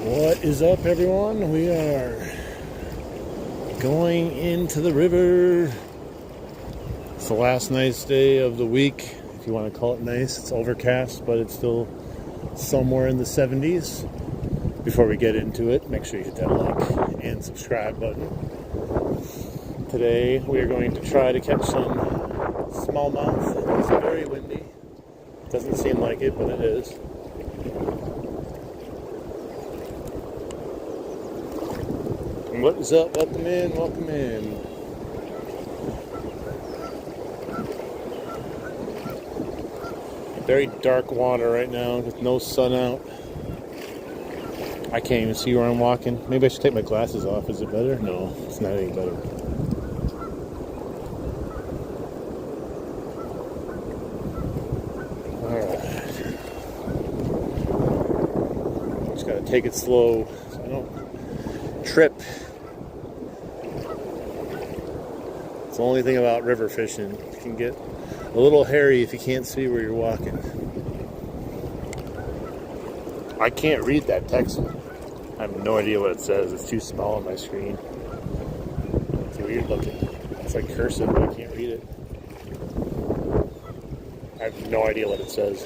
What is up, everyone? We are going into the river. It's the last nice day of the week, if you want to call it nice. It's overcast, but it's still somewhere in the 70s. Before we get into it, make sure you hit that like and subscribe button. Today we are going to try to catch some smallmouth. It's very windy. Doesn't seem like it, but it is. What is up? Welcome in, welcome in. Very dark water right now with no sun out. I can't even see where I'm walking. Maybe I should take my glasses off. Is it better? No, it's not any better. Alright. Just gotta take it slow so I don't trip. It's the only thing about river fishing. You can get a little hairy if you can't see where you're walking. I can't read that text. I have no idea what it says. It's too small on my screen. It's weird looking. It's like cursive, but I can't read it. I have no idea what it says.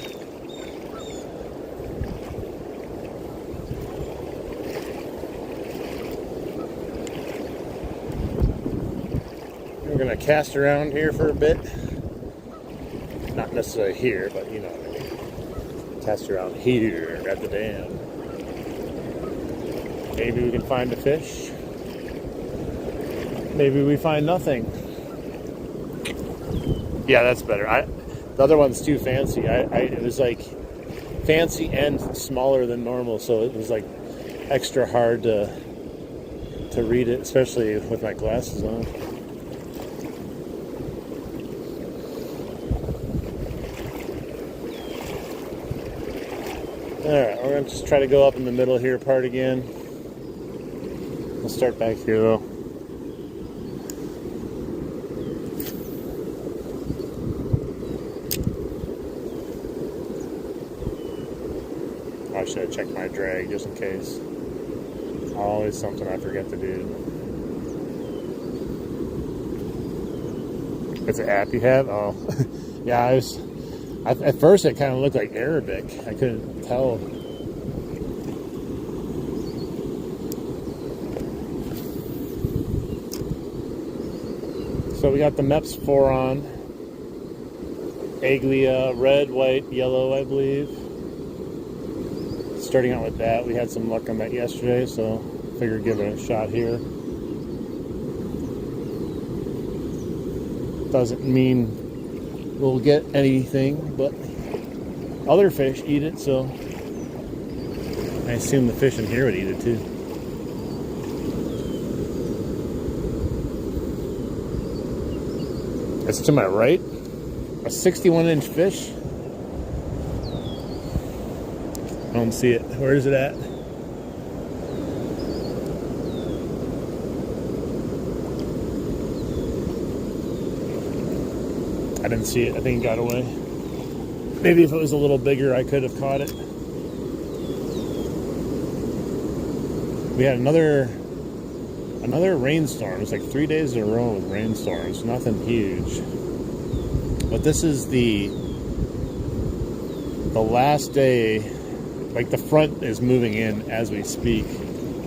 We're gonna cast around here for a bit. Not necessarily here, but you know what I mean. Cast around here at the dam. Maybe we can find a fish. Maybe we find nothing. Yeah, that's better. The other one's too fancy. It was like fancy and smaller than normal, so it was like extra hard to read it, especially with my glasses on. Alright, we're going to just try to go up in the middle here part again. We'll start back here though. I should have checked my drag just in case. Always something I forget to do. It's an app you have? Oh. Yeah, at first it kind of looked like Arabic. I couldn't tell. So we got the MEPS 4 on. Aglia, red, white, yellow, I believe. Starting out with that. We had some luck on that yesterday, so figured give it a shot here. Doesn't mean we'll get anything, but other fish eat it, so I assume the fish in here would eat it too. That's to my right. A 61-inch fish. I don't see it. Where is it at? I didn't see it. I think it got away. Maybe if it was a little bigger, I could have caught it. We had another rainstorm. It's like 3 days in a row with rainstorms. Nothing huge. But this is the last day. Like the front is moving in as we speak.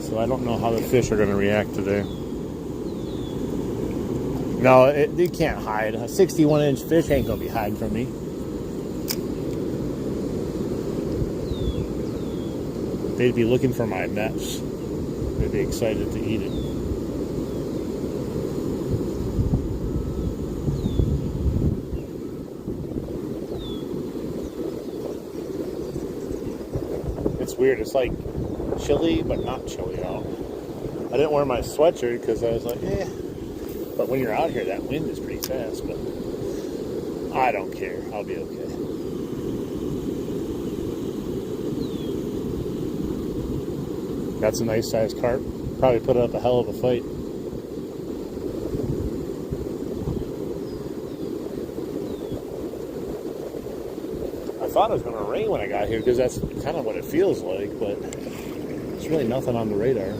So I don't know how the fish are going to react today. No, they can't hide. A 61-inch fish ain't going to be hiding from me. They'd be looking for my nets. They'd be excited to eat it. It's weird. It's like chilly, but not chilly out. I didn't wear my sweatshirt because I was like, eh. But when you're out here, that wind is pretty fast. But I don't care. I'll be okay. That's a nice sized carp. Probably put up a hell of a fight. I thought it was going to rain when I got here because that's kind of what it feels like, but it's There's really nothing on the radar.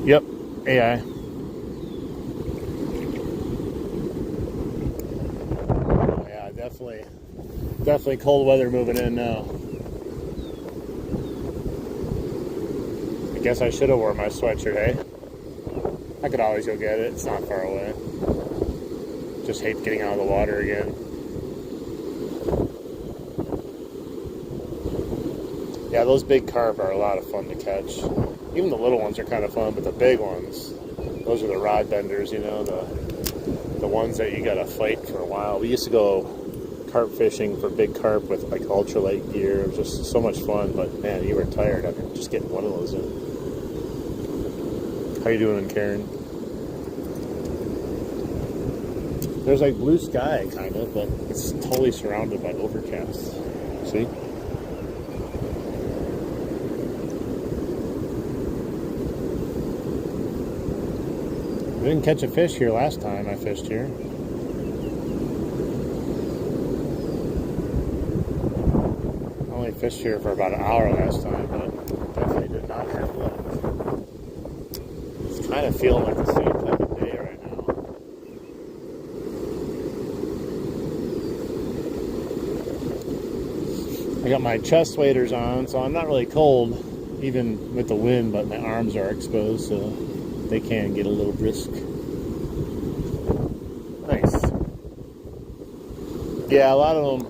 Yep, AI. Oh, yeah, definitely cold weather moving in now. I guess I should have worn my sweatshirt, hey? I could always go get it. It's not far away. Just hate getting out of the water again. Yeah, those big carp are a lot of fun to catch. Even the little ones are kind of fun, but the big ones, those are the rod benders, you know, the ones that you gotta fight for a while. We used to go carp fishing for big carp with like ultralight gear. It was just so much fun, but man, you were tired after just getting one of those in. How you doing, Karen? There's like blue sky, kind of, but it's totally surrounded by overcast. See? I didn't catch a fish here last time I fished here. I only fished here for about an hour last time, but definitely did not have luck. It's kind of feeling like the same type of day right now. I got my chest waders on, so I'm not really cold, even with the wind, but my arms are exposed, so they can get a little brisk. Nice. Yeah, a lot of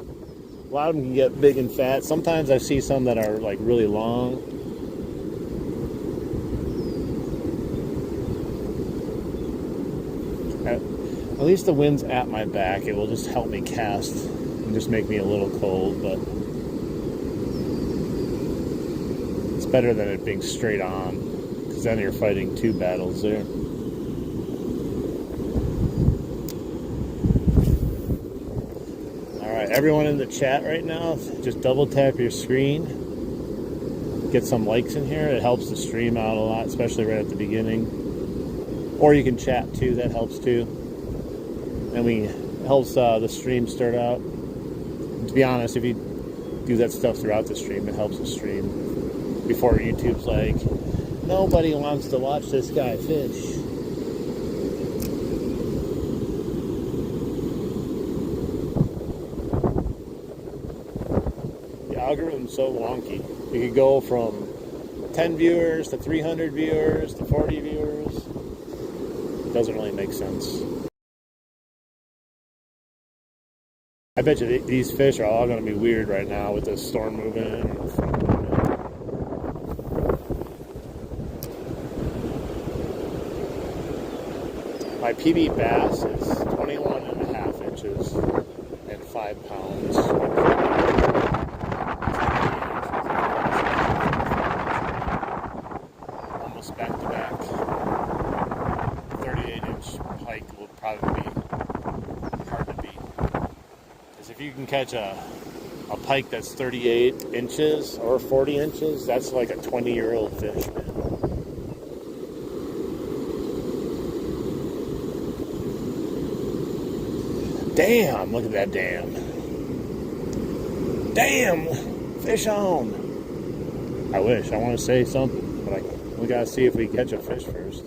them can get big and fat. Sometimes I see some that are like really long. At least the wind's at my back. It will just help me cast and just make me a little cold, but it's better than it being straight on. Then you're fighting two battles there. Alright, everyone in the chat right now, just double tap your screen. Get some likes in here. It helps the stream out a lot, especially right at the beginning. Or you can chat too, that helps too. And helps the stream start out. And to be honest, if you do that stuff throughout the stream, it helps the stream. Before YouTube's like, nobody wants to watch this guy fish. The algorithm's so wonky. You could go from 10 viewers to 300 viewers to 40 viewers. It doesn't really make sense. I bet you these fish are all going to be weird right now with this storm moving in. My PB bass is 21.5 inches and 5 pounds. Almost back to back. 38-inch pike will probably be hard to beat. Because if you can catch a pike that's 38 inches or 40 inches, that's like a 20-year-old fish, man. Damn, look at that dam. Damn, fish on. I wish. I want to say something, but we got to see if we catch a fish first.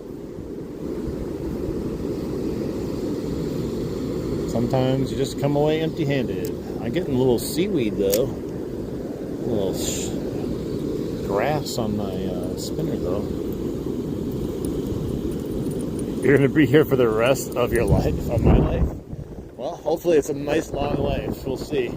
Sometimes you just come away empty-handed. I'm getting a little seaweed, though. A little grass on my spinner, though. You're going to be here for the rest of your life, of my life? Well, hopefully it's a nice long life. We'll see.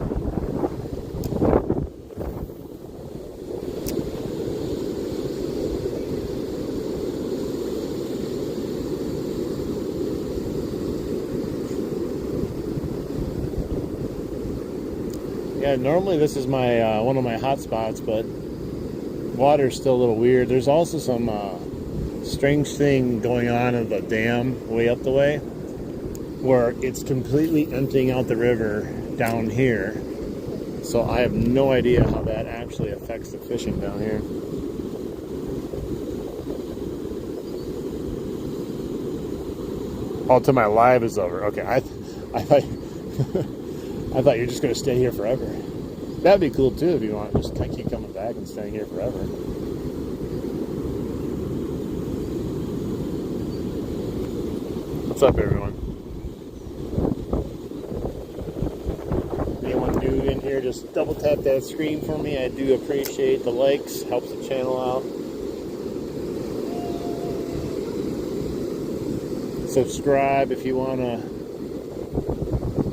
Yeah, normally this is my one of my hot spots, but water's still a little weird. There's also some strange thing going on in the dam way up the way, where it's completely emptying out the river down here. So I have no idea how that actually affects the fishing down here. Oh, till my live is over. Okay, I thought I thought you were just gonna stay here forever. That'd be cool too if you want to just keep coming back and staying here forever. What's up, everyone? Anyone new in here, just double tap that screen for me. I do appreciate the likes, helps the channel out. Subscribe if you want to,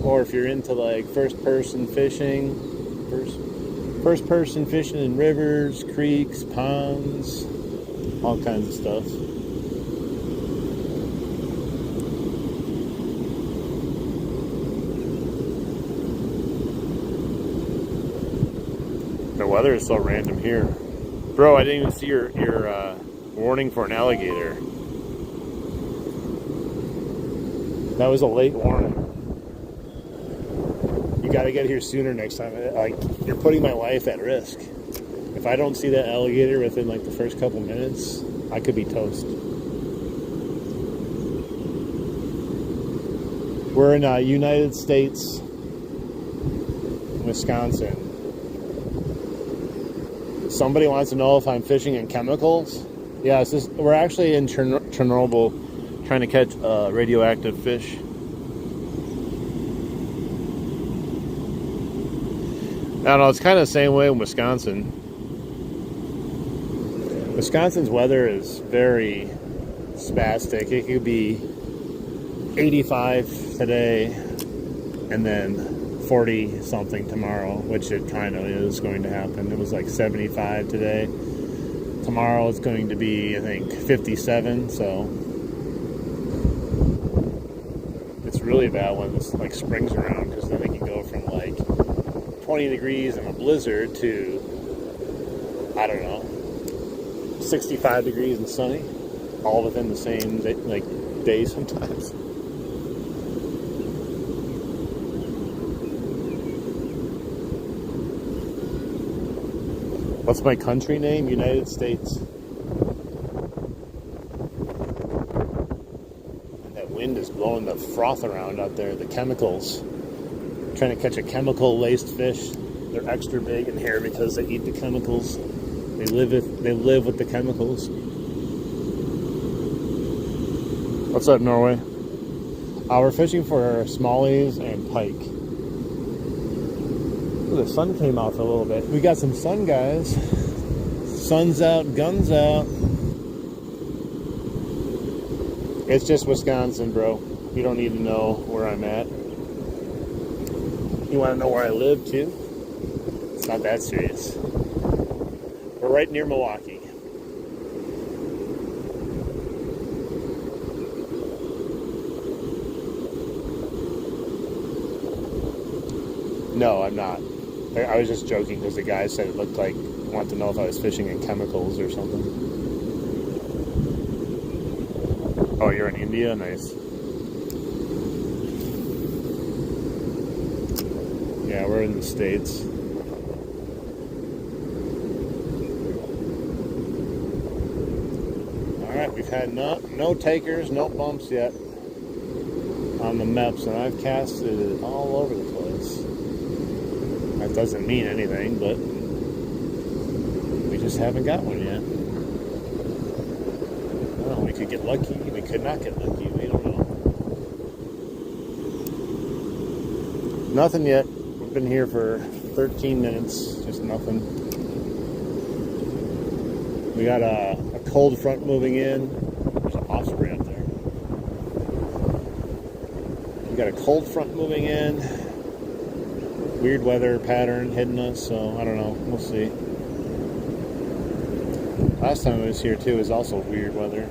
or if you're into like first-person fishing, first-person fishing in rivers, creeks, ponds, all kinds of stuff. The weather is so random here. Bro, I didn't even see your warning for an alligator. That was a late warning. You got to get here sooner next time. Like, you're putting my life at risk. If I don't see that alligator within like the first couple minutes, I could be toast. We're in United States, Wisconsin. Somebody wants to know if I'm fishing in chemicals. Yeah, we're actually in Chernobyl trying to catch radioactive fish. I don't know, it's kind of the same way in Wisconsin. Wisconsin's weather is very spastic. It could be 85 today and then 40 something tomorrow, which it kind of is going to happen. It was like 75 today. Tomorrow it's going to be, I think, 57, so it's really bad when it's like spring's around, because then it can go from like 20 degrees in a blizzard to, I don't know, 65 degrees and sunny, all within the same day sometimes. What's my country name? United States. And that wind is blowing the froth around out there, the chemicals. I'm trying to catch a chemical-laced fish. They're extra big in here because they eat the chemicals. They live with the chemicals. What's up, Norway? We're fishing for smallies and pike. Ooh, the sun came out for a little bit. We got some sun, guys. Sun's out, guns out. It's just Wisconsin, bro. You don't need to know where I'm at. You want to know where I live, too? It's not that serious. We're right near Milwaukee. No, I'm not. I was just joking because the guy said it looked like he wanted to know if I was fishing in chemicals or something. Oh, you're in India? Nice. Yeah, we're in the States. Alright, we've had no takers, no bumps yet on the MEPS, and I've casted it all over the place. That doesn't mean anything, but we just haven't got one yet. Well, we could get lucky, we could not get lucky, we don't know. Nothing yet. We've been here for 13 minutes, just nothing. We got a cold front moving in. There's an osprey up there. We got a cold front moving in. Weird weather pattern hitting us, so I don't know. We'll see. Last time I was here too was also weird weather.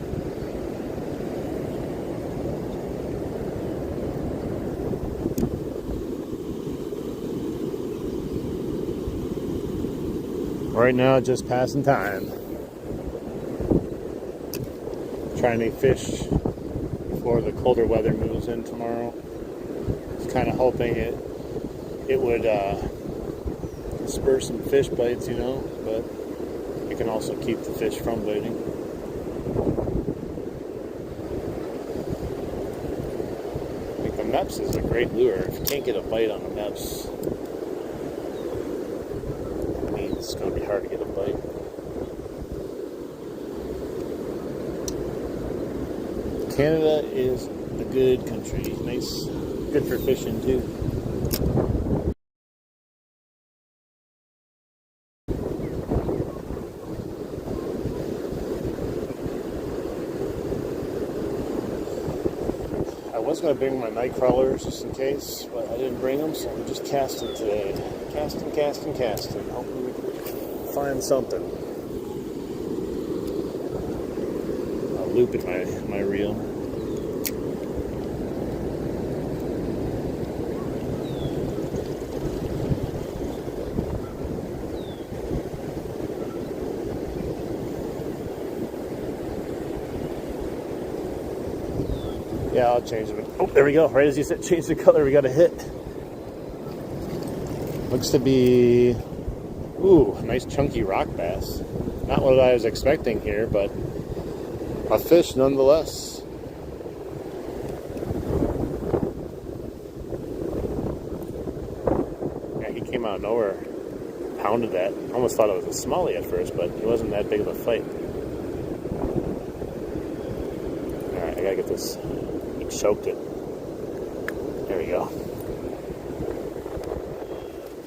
Right now, just passing time. Trying to fish before the colder weather moves in tomorrow. Just kind of hoping it would spur some fish bites, you know, but it can also keep the fish from biting. I think the MEPS is a great lure. If you can't get a bite on the MEPS, going to be hard to get a bite. Canada is a good country. Nice, good for fishing too. I was going to bring my night crawlers just in case, but I didn't bring them, so I'm just casting today. Casting. Hoping we can find something. I'll loop in my reel. Yeah, I'll change it. Oh, there we go. Right as you said, change the color, we got a hit. Looks to be, ooh, a nice chunky rock bass. Not what I was expecting here, but a fish nonetheless. Yeah, he came out of nowhere, pounded that. Almost thought it was a smallie at first, but it wasn't that big of a fight. All right, I gotta get this. Choked it. There we go.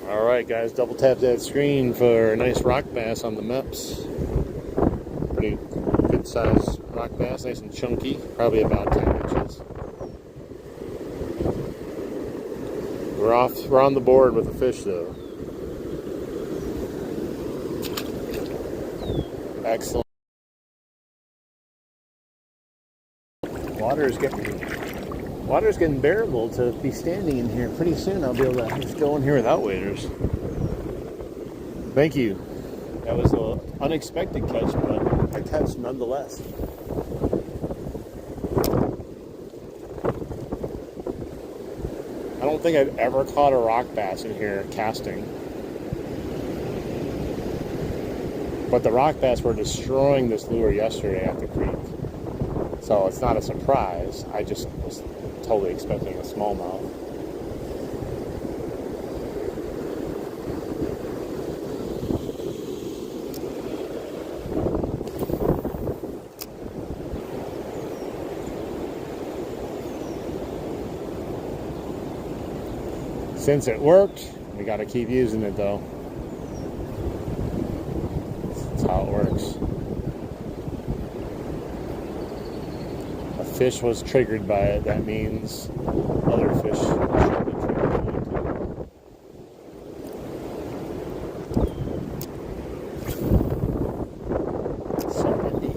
Alright guys, double tap that screen for a nice rock bass on the MEPS. Pretty good size rock bass, nice and chunky, probably about 10 inches. We're on the board with the fish though. Excellent. Water's getting bearable to be standing in here. Pretty soon I'll be able to just go in here without waders. Thank you. That was an unexpected catch, but a catch nonetheless. I don't think I've ever caught a rock bass in here casting. But the rock bass were destroying this lure yesterday at the creek. So it's not a surprise. I just was totally expecting a smallmouth. Since it worked, we got to keep using it though. That's how it works. Fish was triggered by it, that means other fish should be triggered by it too. So windy.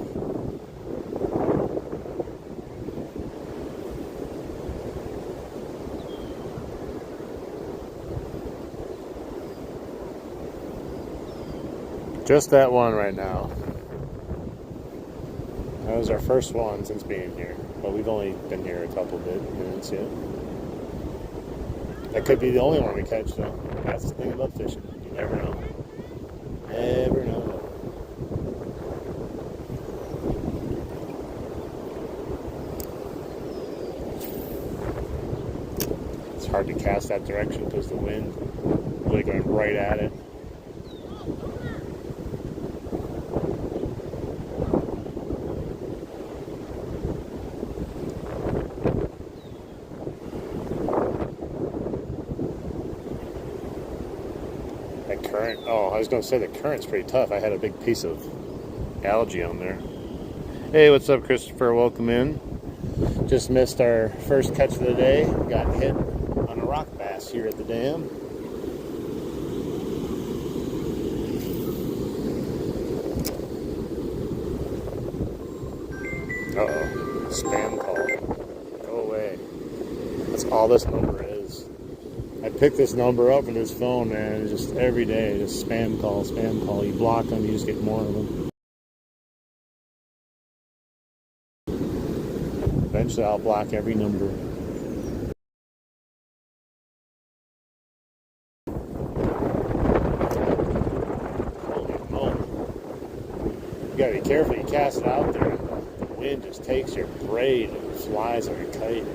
Just that one right now. That was our first one since being here. But we've only been here a couple minutes yet. That could be the only one we catch, though. That's the thing about fishing. You never know. Never know. It's hard to cast that direction because the wind really going right at it. Current. Oh, I was going to say the current's pretty tough. I had a big piece of algae on there. Hey, what's up, Christopher? Welcome in. Just missed our first catch of the day. Got hit on a rock bass here at the dam. Uh-oh. Spam call. Go away. That's all this number is. I picked this number up in his phone, man. Just every day, just spam call. You block them, you just get more of them. Eventually, I'll block every number. Holy moly. You gotta be careful. You cast it out there, the wind just takes your braid and flies like a kite.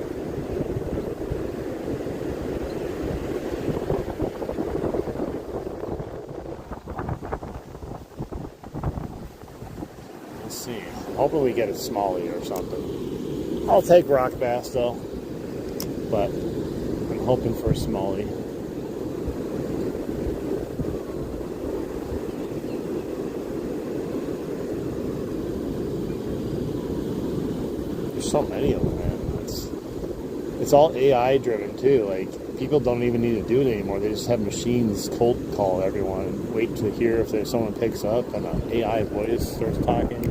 see. Hoping we get a smallie or something. I'll take rock bass though, but I'm hoping for a smallie. There's so many of them, man. It's all AI driven too. Like, people don't even need to do it anymore. They just have machines cold call everyone and wait to hear if there's someone picks up and an AI voice starts talking.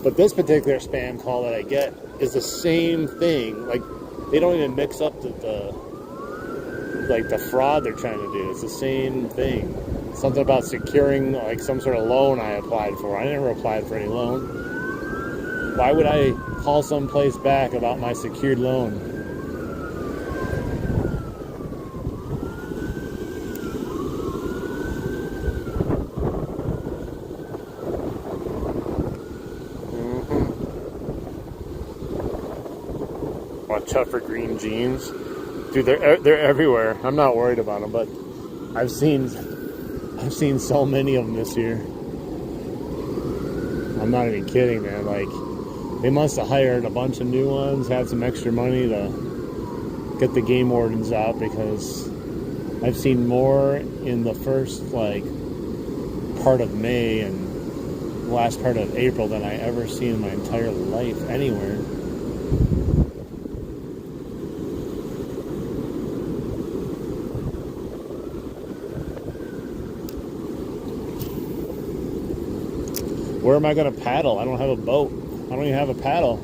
But this particular spam call that I get is the same thing. Like, they don't even mix up the fraud they're trying to do. It's the same thing. Something about securing like some sort of loan I applied for. I never applied for any loan. Why would I call someplace back about my secured loan? Watch out for green jeans. Dude, they're everywhere. I'm not worried about them, but I've seen so many of them this year. I'm not even kidding, man. Like, they must have hired a bunch of new ones, had some extra money to get the game wardens out, because I've seen more in the first like part of May and last part of April than I ever seen in my entire life anywhere. Where am I going to paddle? I don't have a boat. I don't even have a paddle.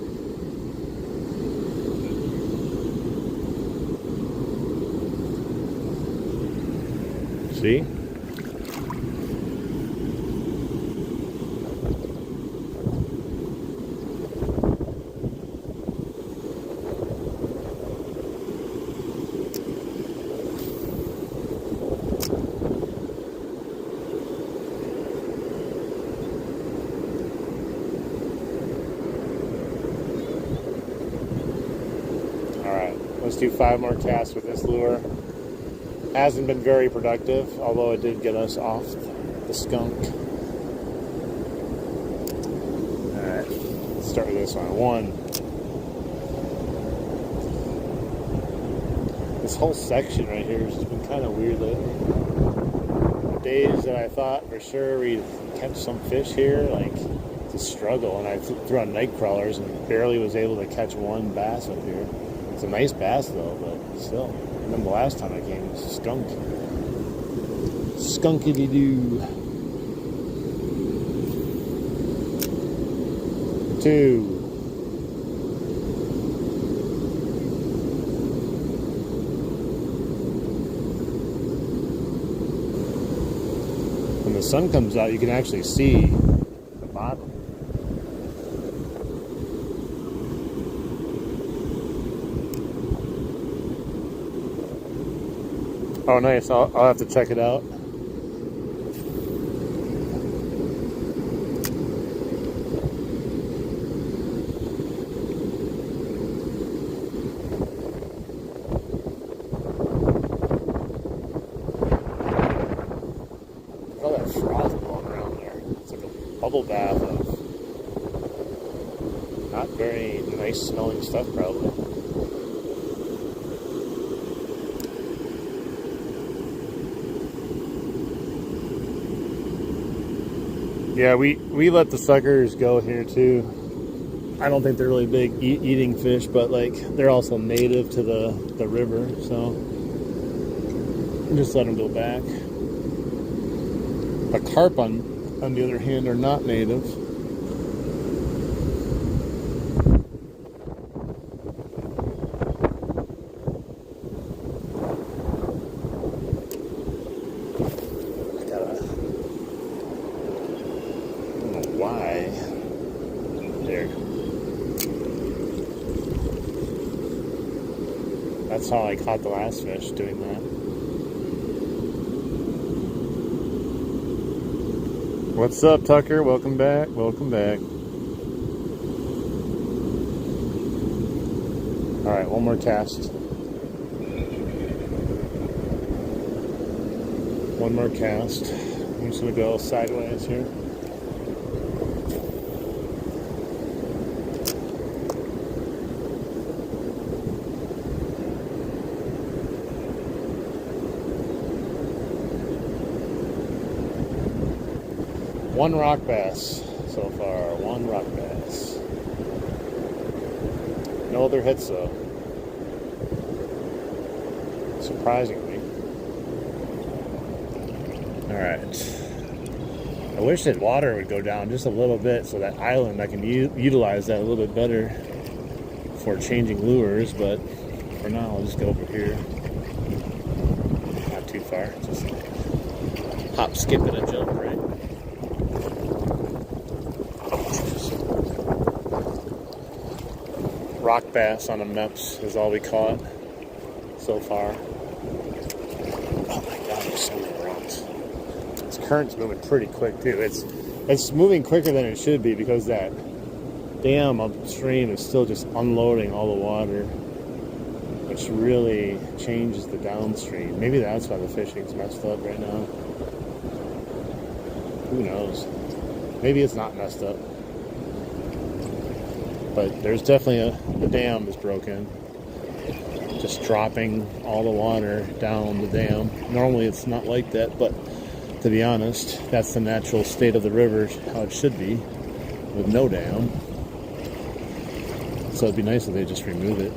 See? Let's do 5 more casts with this lure. Hasn't been very productive, although it did get us off the skunk. Alright, let's start with this one. This whole section right here has been kind of weird lately. The days that I thought for sure we'd catch some fish here, like, it's a struggle, and I threw on night crawlers and barely was able to catch one bass up here. It's a nice bass though, but still. And then the last time I came, it was a skunk. Skunkity-doo. 2. When the sun comes out, you can actually see the bottom. Oh, nice. I'll have to check it out. Look at all that froth blowing around there. It's like a bubble bath of not very nice smelling stuff, probably. Yeah, we let the suckers go here too. I don't think they're really big eating fish, but like they're also native to the river, so just let them go back. The carp on the other hand are not native. Why? There. That's how I caught the last fish, doing that. What's up, Tucker? Welcome back. Welcome back. Alright, one more cast. One more cast. I'm just going to go sideways here. One rock bass so far. One rock bass. No other hits though. Surprisingly. Alright. I wish that water would go down just a little bit so that island I can utilize that a little bit better for changing lures, but for now I'll just go over here. Not too far. Just hop, skip, and a jump, right? Rock bass on a Meps is all we caught so far. Oh my god, there's so many rocks. This current's moving pretty quick too. It's moving quicker than it should be because that dam upstream is still just unloading all the water, which really changes the downstream. Maybe that's why the fishing's messed up right now. Who knows? Maybe it's not messed up. But there's definitely the dam is broken. Just dropping all the water down the dam. Normally it's not like that, but to be honest, that's the natural state of the river, how it should be, with no dam. So it'd be nice if they just remove it.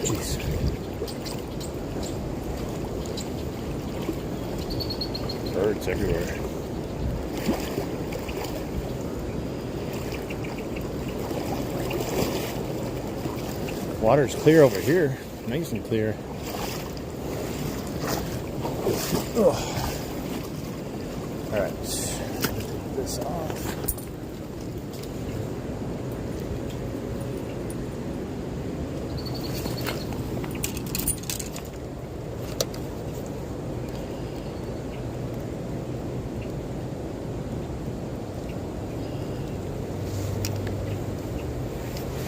Jeez. Birds everywhere. Water's clear over here. Nice and clear. Ugh. Alright. Take this off.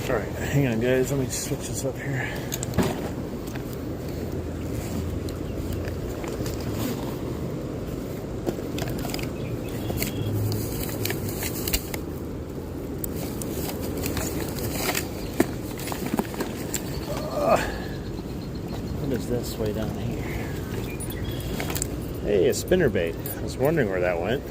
Alright, hang on guys, let me switch this up here. What is this way down here? Hey, a spinnerbait. I was wondering where that went.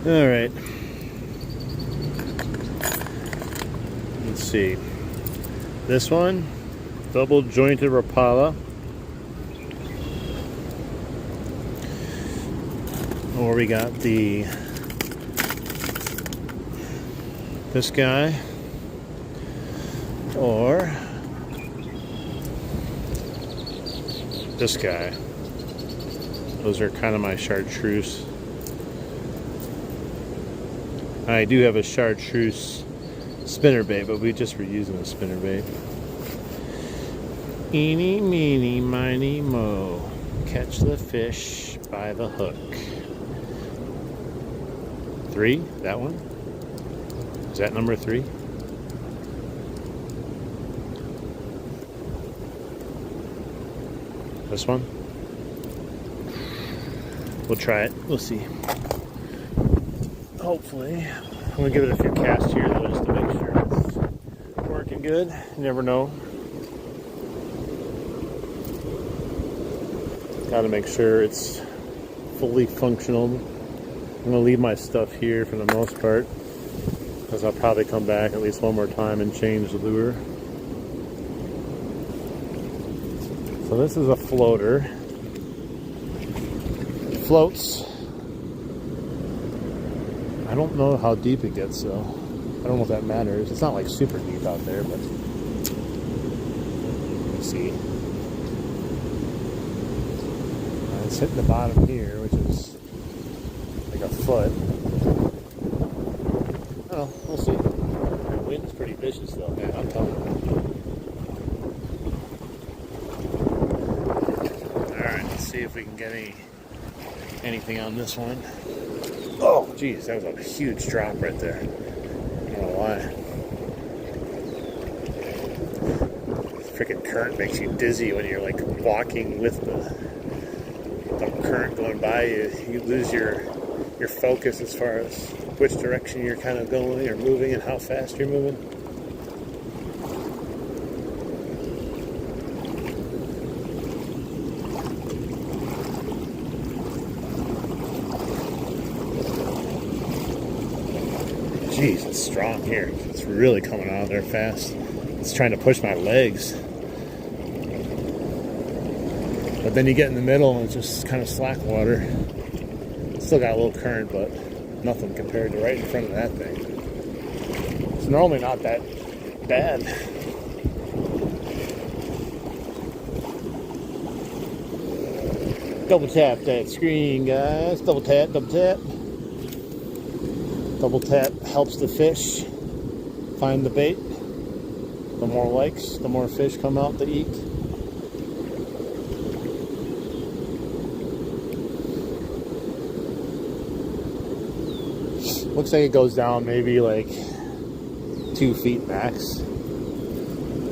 All right. Let's see. This one, double jointed Rapala. Or we got this guy, or this guy. Those are kind of my chartreuse. I do have a chartreuse spinnerbait, but we just were using a spinnerbait. Eeny, meeny, miny, mo. Catch the fish by the hook. 3, that one? Is that number 3? This one? We'll try it. We'll see. Hopefully. I'm going to give it a few casts here though, just to make sure it's working good. You never know. Got to make sure it's fully functional. I'm going to leave my stuff here for the most part, because I'll probably come back at least one more time and change the lure. So this is a floater. It floats. I don't know how deep it gets though. I don't know if that matters. It's not like super deep out there, but let's see. It's hitting the bottom here, which is like a foot. Oh, we'll see. The wind's pretty vicious though, man, I'm telling you. Alright, let's see if we can get anything on this one. Oh, geez, that was a huge drop right there. I don't know why. freaking current makes you dizzy when you're like walking with the current going by you. You lose your focus as far as which direction you're kind of going or moving and how fast you're moving. Jeez, it's strong here. It's really coming out of there fast. It's trying to push my legs. But then you get in the middle and it's just kind of slack water. Still got a little current, but nothing compared to right in front of that thing. It's normally not that bad. Double tap that screen, guys. Double tap, double tap. Double tap helps the fish find the bait. The more likes, the more fish come out to eat. Looks like it goes down maybe like 2 feet max,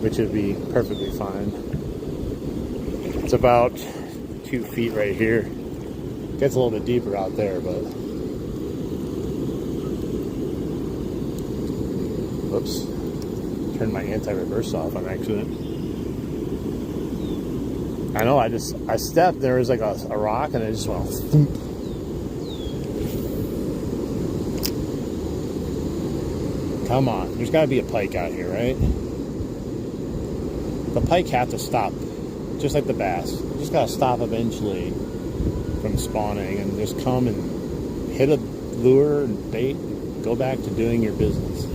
which would be perfectly fine. It's about 2 feet right here. Gets a little bit deeper out there, but whoops, turned my anti-reverse off on accident. I know, I stepped, there was like a rock and it just went thump. Come on, there's got to be a pike out here, right? The pike have to stop, just like the bass. You just got to stop eventually from spawning and just come and hit a lure and bait and go back to doing your business.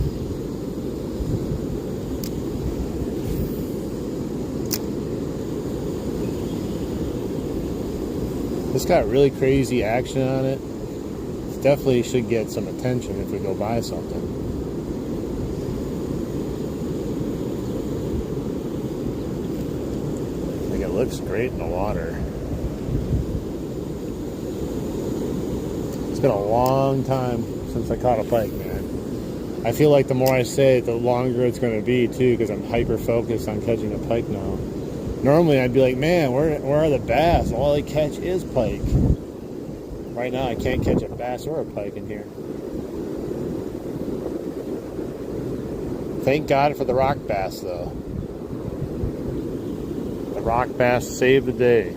This got really crazy action on it. Definitely should get some attention if we go buy something. It looks great in the water. It's been a long time since I caught a pike, man. I feel like the more I say it, the longer it's going to be too, because I'm hyper focused on catching a pike now. Normally I'd be like, man, where are the bass? All I catch is pike. Right now I can't catch a bass or a pike in here. Thank God for the rock bass though. Rock bass saved the day.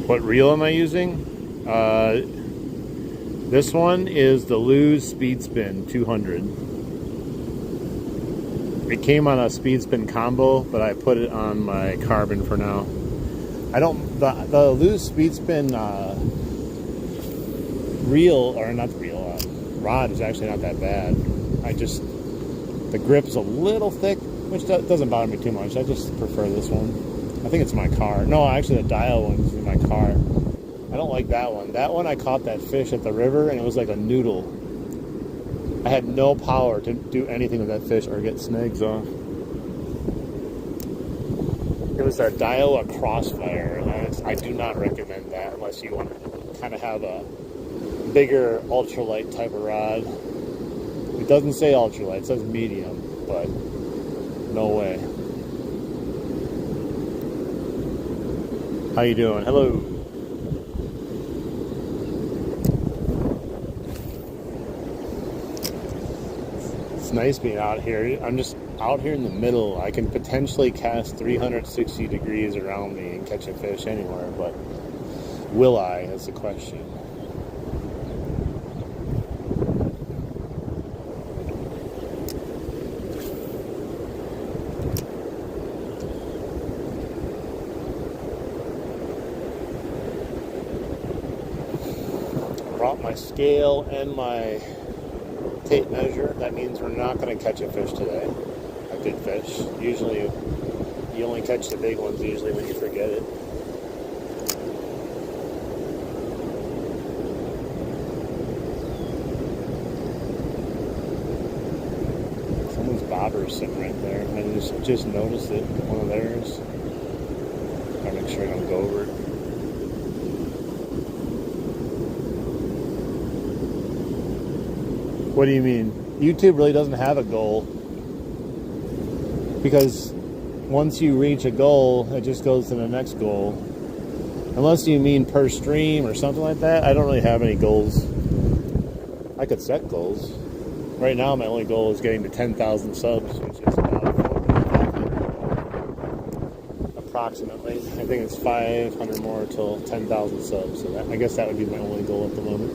What reel am I using? This one is the Lew's Speed Spin 200. It came on a speed spin combo, but I put it on my carbon for now. The Lew's Speed Spin rod is actually not that bad. The grip's a little thick, which doesn't bother me too much. I just prefer this one. I think it's my car. No, actually the dial one is in my car. I don't like that one. That one I caught that fish at the river and it was like a noodle. I had no power to do anything with that fish or get snags off. It was our Daiwa Crossfire, and I do not recommend that unless you want to kind of have a bigger ultralight type of rod. It doesn't say ultralight, it says medium, but no way. How you doing? Hello. It's nice being out here. I'm just out here in the middle. I can potentially cast 360 degrees around me and catch a fish anywhere, but will I? That's the question. Brought my scale and my tape measure. That means we're not going to catch a fish today. A good fish. Usually you only catch the big ones usually when you forget it. Someone's bobber's sitting right there. I just noticed it. One of theirs. Gotta make sure I don't go over it. What do you mean? YouTube really doesn't have a goal, because once you reach a goal, it just goes to the next goal. Unless you mean per stream or something like that, I don't really have any goals. I could set goals. Right now, my only goal is getting to 10,000 subs, which is about approximately. I think it's 500 more till 10,000 subs. So I guess that would be my only goal at the moment.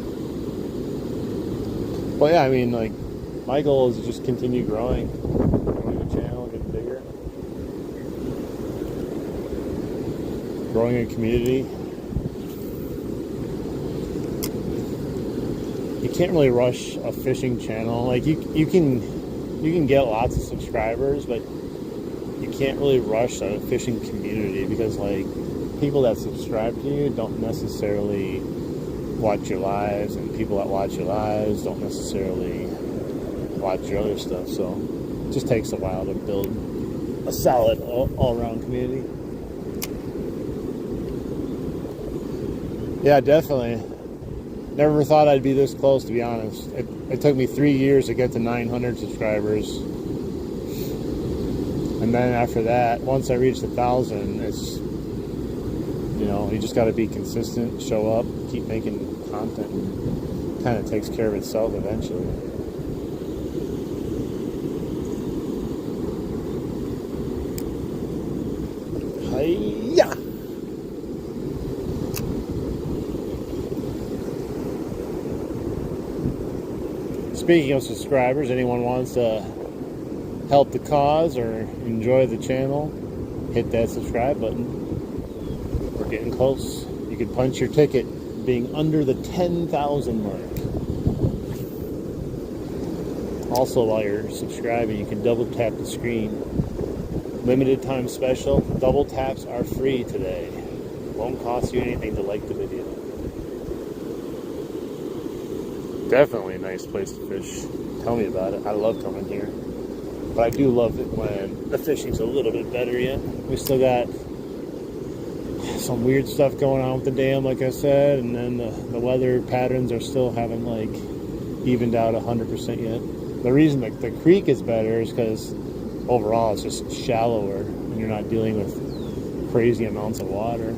But yeah, I mean, like, my goal is to just continue growing the channel, getting bigger, growing a community. You can't really rush a fishing channel. Like you can get lots of subscribers, but you can't really rush a fishing community because like people that subscribe to you don't necessarily watch your lives, and people that watch your lives don't necessarily watch your other stuff. So it just takes a while to build a solid all-around community. Yeah, definitely. Never thought I'd be this close, to be honest. It took me 3 years to get to 900 subscribers. And then after that, once I reached 1,000, it's, you know, you just got to be consistent, show up, keep making content, and kind of takes care of itself eventually. Hi-ya! Speaking of subscribers, anyone wants to help the cause or enjoy the channel, hit that subscribe button. We're getting close. You can punch your ticket being under the 10,000 mark. Also, while you're subscribing, you can double tap the screen. Limited time special, double taps are free today. Won't cost you anything to like the video. Definitely a nice place to fish. Tell me about it. I love coming here. But I do love it when the fishing's a little bit better yet. We still got some weird stuff going on with the dam, like I said, and then the weather patterns are still haven't like evened out 100% yet. The reason that the creek is better is because overall it's just shallower and you're not dealing with crazy amounts of water.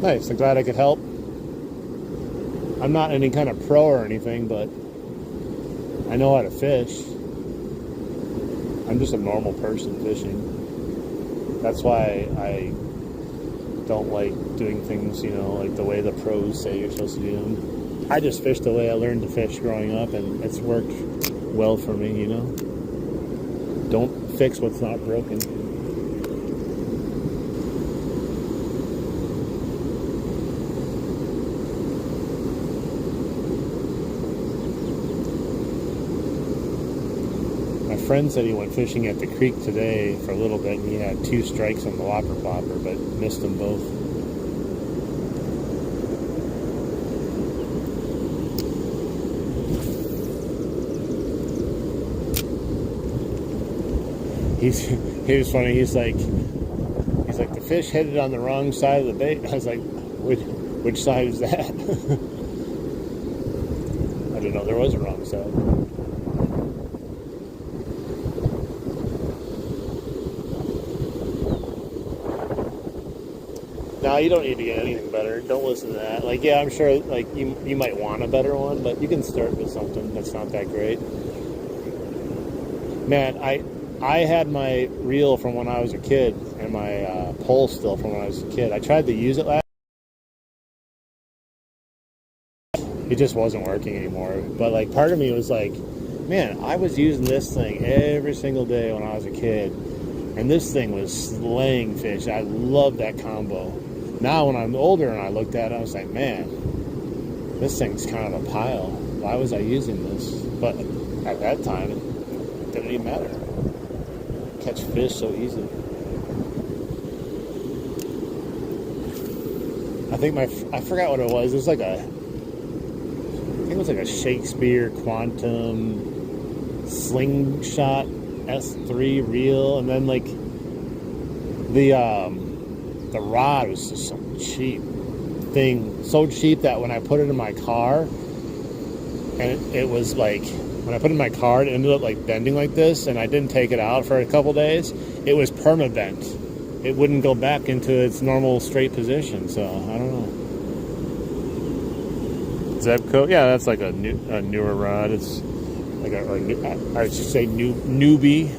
Nice, I'm glad I could help. I'm not any kind of pro or anything, but I know how to fish. I'm just a normal person fishing. That's why I don't like doing things, you know, like the way the pros say you're supposed to do them. I just fish the way I learned to fish growing up, and it's worked well for me, you know. Don't fix what's not broken. My friend said he went fishing at the creek today for a little bit, and he had 2 strikes on the whopper plopper, but missed them both. He was funny. He's like the fish hit it on the wrong side of the bait. I was like, which side is that? I didn't know there was a wrong side. No, you don't need to get anything better. Don't listen to that. Like, yeah, I'm sure like you might want a better one, but you can start with something that's not that great. Man, I had my reel from when I was a kid and my pole still from when I was a kid. I tried to use it last. It just wasn't working anymore. But like part of me was like, man, I was using this thing every single day when I was a kid, and this thing was slaying fish. I loved that combo. Now when I'm older and I looked at it, I was like, man, this thing's kind of a pile. Why was I using this? But at that time, it didn't even matter. Catch fish so easy. I think I forgot what it was. It was like I think it was like a Shakespeare Quantum Slingshot S3 reel, and then like the rod was just some cheap thing, so cheap that when I put it in my car, and it was like, when I put it in my car, it ended up like bending like this, and I didn't take it out for a couple days. It was perma-bent. It wouldn't go back into its normal straight position, so I don't know. Zebco, yeah, that's like a newer rod. It's like I should say newbie.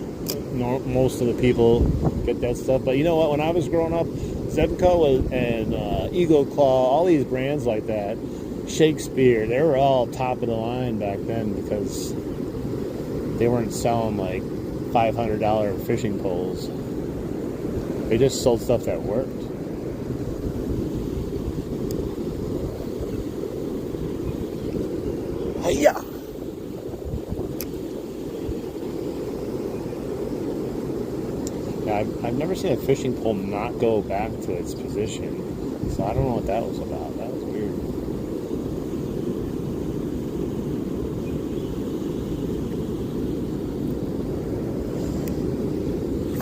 Most of the people get that stuff, but you know what? When I was growing up, Zebco and Eagle Claw, all these brands like that, Shakespeare, they were all top of the line back then because they weren't selling like $500 fishing poles. They just sold stuff that worked. Yeah. Yeah, I've never seen a fishing pole not go back to its position, so I don't know what that was about. That was weird.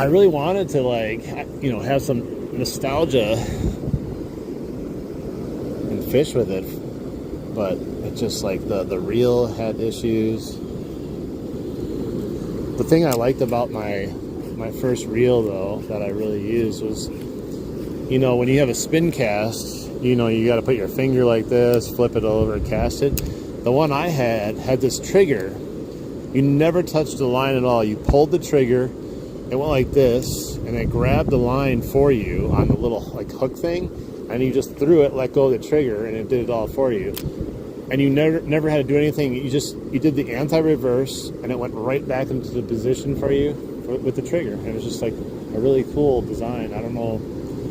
I really wanted to, like, you know, have some nostalgia and fish with it, but it just, like, the reel had issues. The thing I liked about my first reel, though, that I really used was, you know, when you have a spin cast, you know, you got to put your finger like this, flip it over, cast it. The one I had this trigger. You never touched the line at all. You pulled the trigger, it went like this, and it grabbed the line for you on the little, like, hook thing, and you just threw it, let go of the trigger, and it did it all for you. And you never had to do anything. You did the anti-reverse, and it went right back into the position for you with the trigger. And it was just like a really cool design. I don't know.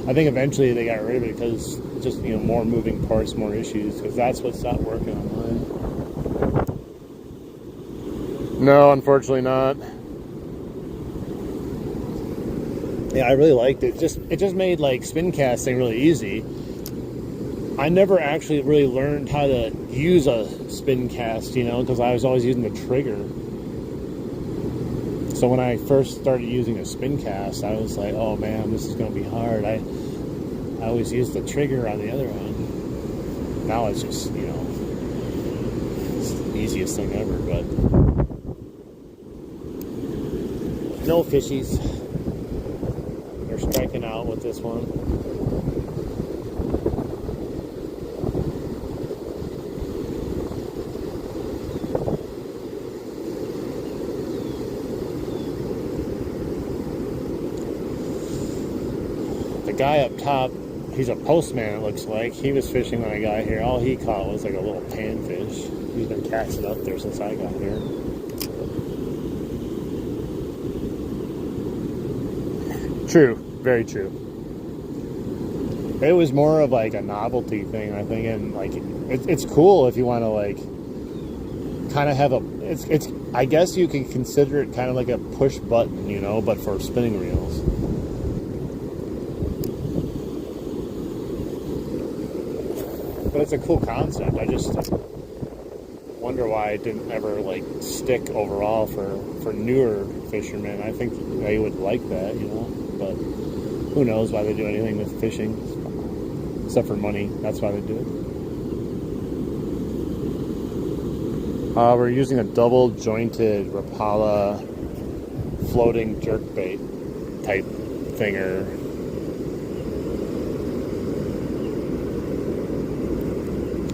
I think eventually they got rid of it because just, you know, more moving parts, more issues, because that's what's not working on mine. No, unfortunately not. Yeah, I really liked it. It just made, like, spin casting really easy. I never actually really learned how to use a spin cast, you know, because I was always using the trigger. So when I first started using a spin cast, I was like, oh man, this is going to be hard. I always used the trigger on the other one. Now it's just, you know, it's the easiest thing ever, but no fishies. They're striking out with this one. The guy up top, he's a postman, it looks like. He was fishing when I got here. All he caught was like a little panfish. He's been casting up there since I got here. True, very true. It was more of like a novelty thing, I think, and like it's cool if you want to, like, kind of have it's I guess you can consider it kind of like a push button, you know, but for spinning reels. But it's a cool concept. I just wonder why it didn't ever, like, stick overall for newer fishermen. I think they would like that, you know, but who knows why they do anything with fishing, except for money. That's why they do it. We're using a double jointed Rapala floating jerkbait type thinger.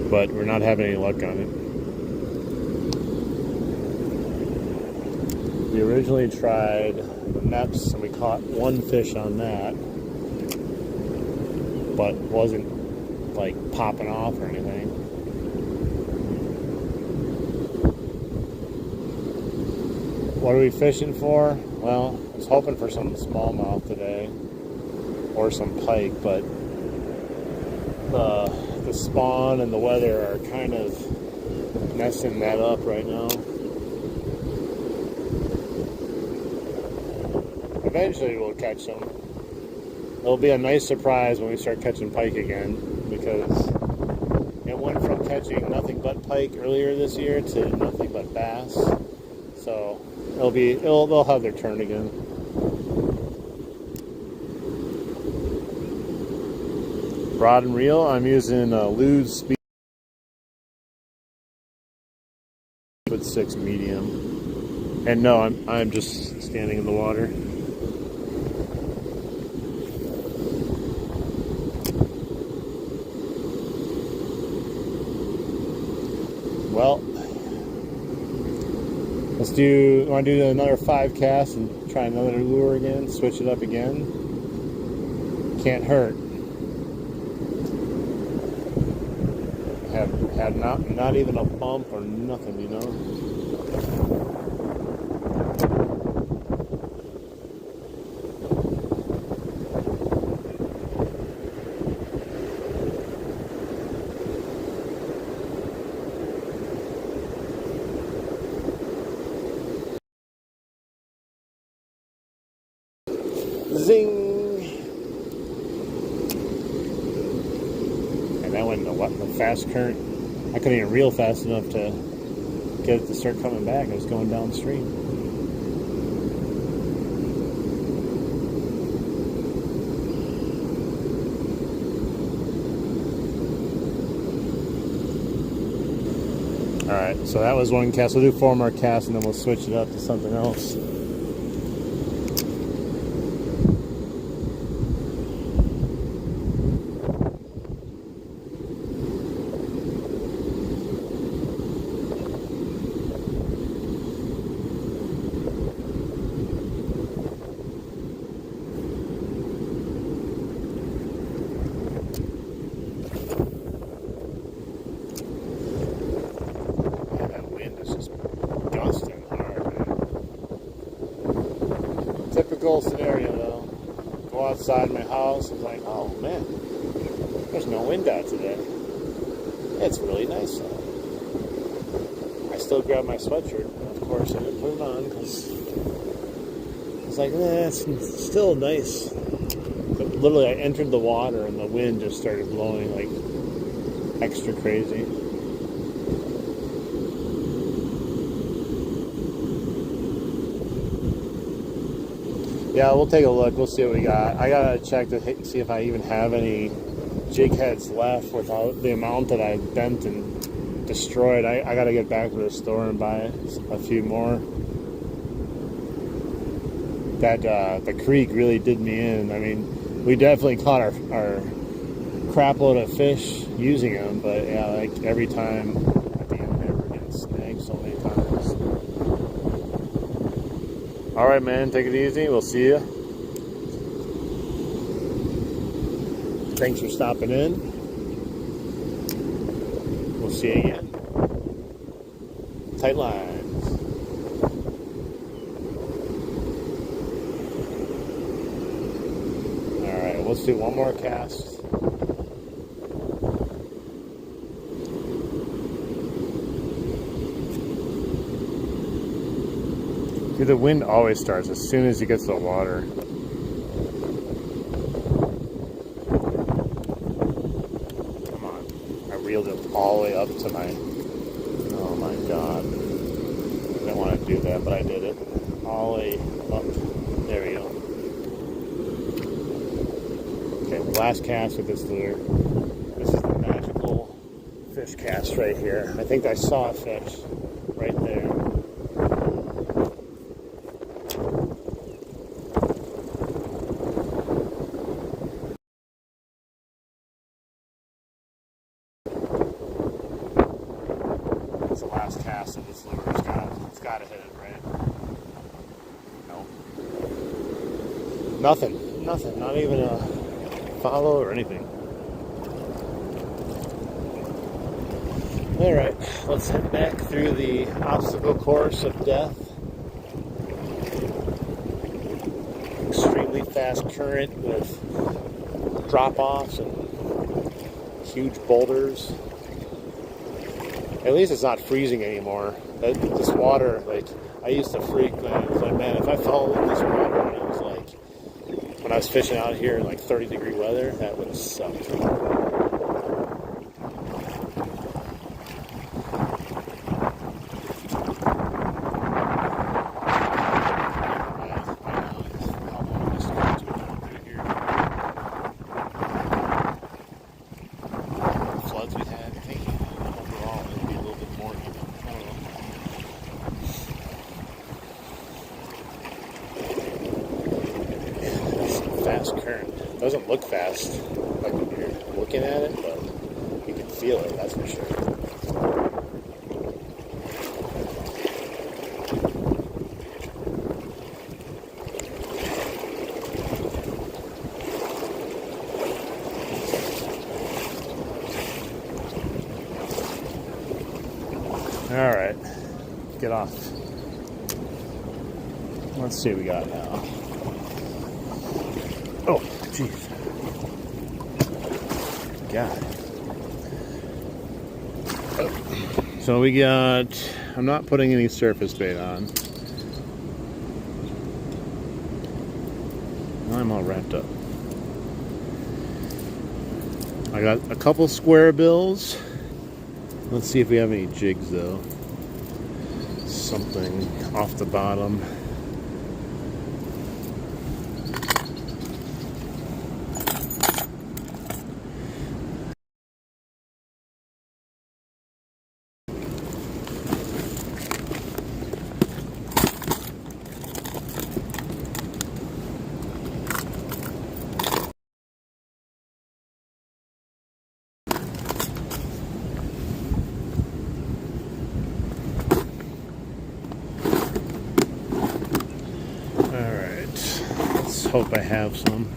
But we're not having any luck on it. We originally tried the Meps and we caught one fish on that, but wasn't, like, popping off or anything. What are we fishing for? Well, I was hoping for some smallmouth today or some pike, but the spawn and the weather are kind of messing that up right now. Eventually we'll catch them. It'll be a nice surprise when we start catching pike again, because it went from catching nothing but pike earlier this year to nothing but bass. So they'll have their turn again. Rod and reel, I'm using Lew's Speed 6 medium. And no, I'm just standing in the water. Well, want to do another 5 casts and try another lure again, switch it up again. Can't hurt. Had not even a bump or nothing, you know. Zing! And that went in the fast current. I couldn't even reel fast enough to get it to start coming back. I was going downstream. Alright, so that was 1 cast. We'll do 4 more casts and then we'll switch it up to something else. Typical scenario though. Go outside my house and like, oh man, there's no wind out today. It's really nice out. I still grabbed my sweatshirt. Of course, I didn't put it on because it's like, it's still nice. But literally, I entered the water and the wind just started blowing like extra crazy. Yeah, we'll take a look. We'll see what we got. I gotta check to see if I even have any jig heads left without the amount that I bent and destroyed. I gotta get back to the store and buy a few more. That the creek really did me in. I mean, we definitely caught our crap load of fish using them, but yeah, like every time at the end there we're getting snagged so many times. Alright man, take it easy. We'll see you. Thanks for stopping in. We'll see you again. Tight lines. Alright, let's do 1 more cast. Dude, the wind always starts as soon as you get to the water. Come on. I reeled it all the way up to my... Oh my god. I didn't want to do that, but I did it. All the way up. There we go. Okay, last cast with this lure. This is the magical fish cast right here. I think I saw a fish right there. The last cast of this lure. It's got to hit it, right? No. Nothing. Not even a follow or anything. Alright, let's head back through the obstacle course of death. Extremely fast current with drop-offs and huge boulders. At least it's not freezing anymore. This water, like, I used to freak, man. It's like, man, if I fell in this water and it was like, when I was fishing out here in like 30-degree weather, that would have sucked. just like when you're looking at it, but you can feel it, that's for sure. All right, get off. Let's see what we got now. Oh, jeez. God. So we got, I'm not putting any surface bait on. I'm all wrapped up. I got a couple square bills. Let's see if we have any jigs though. Something off the bottom. Hope I have some.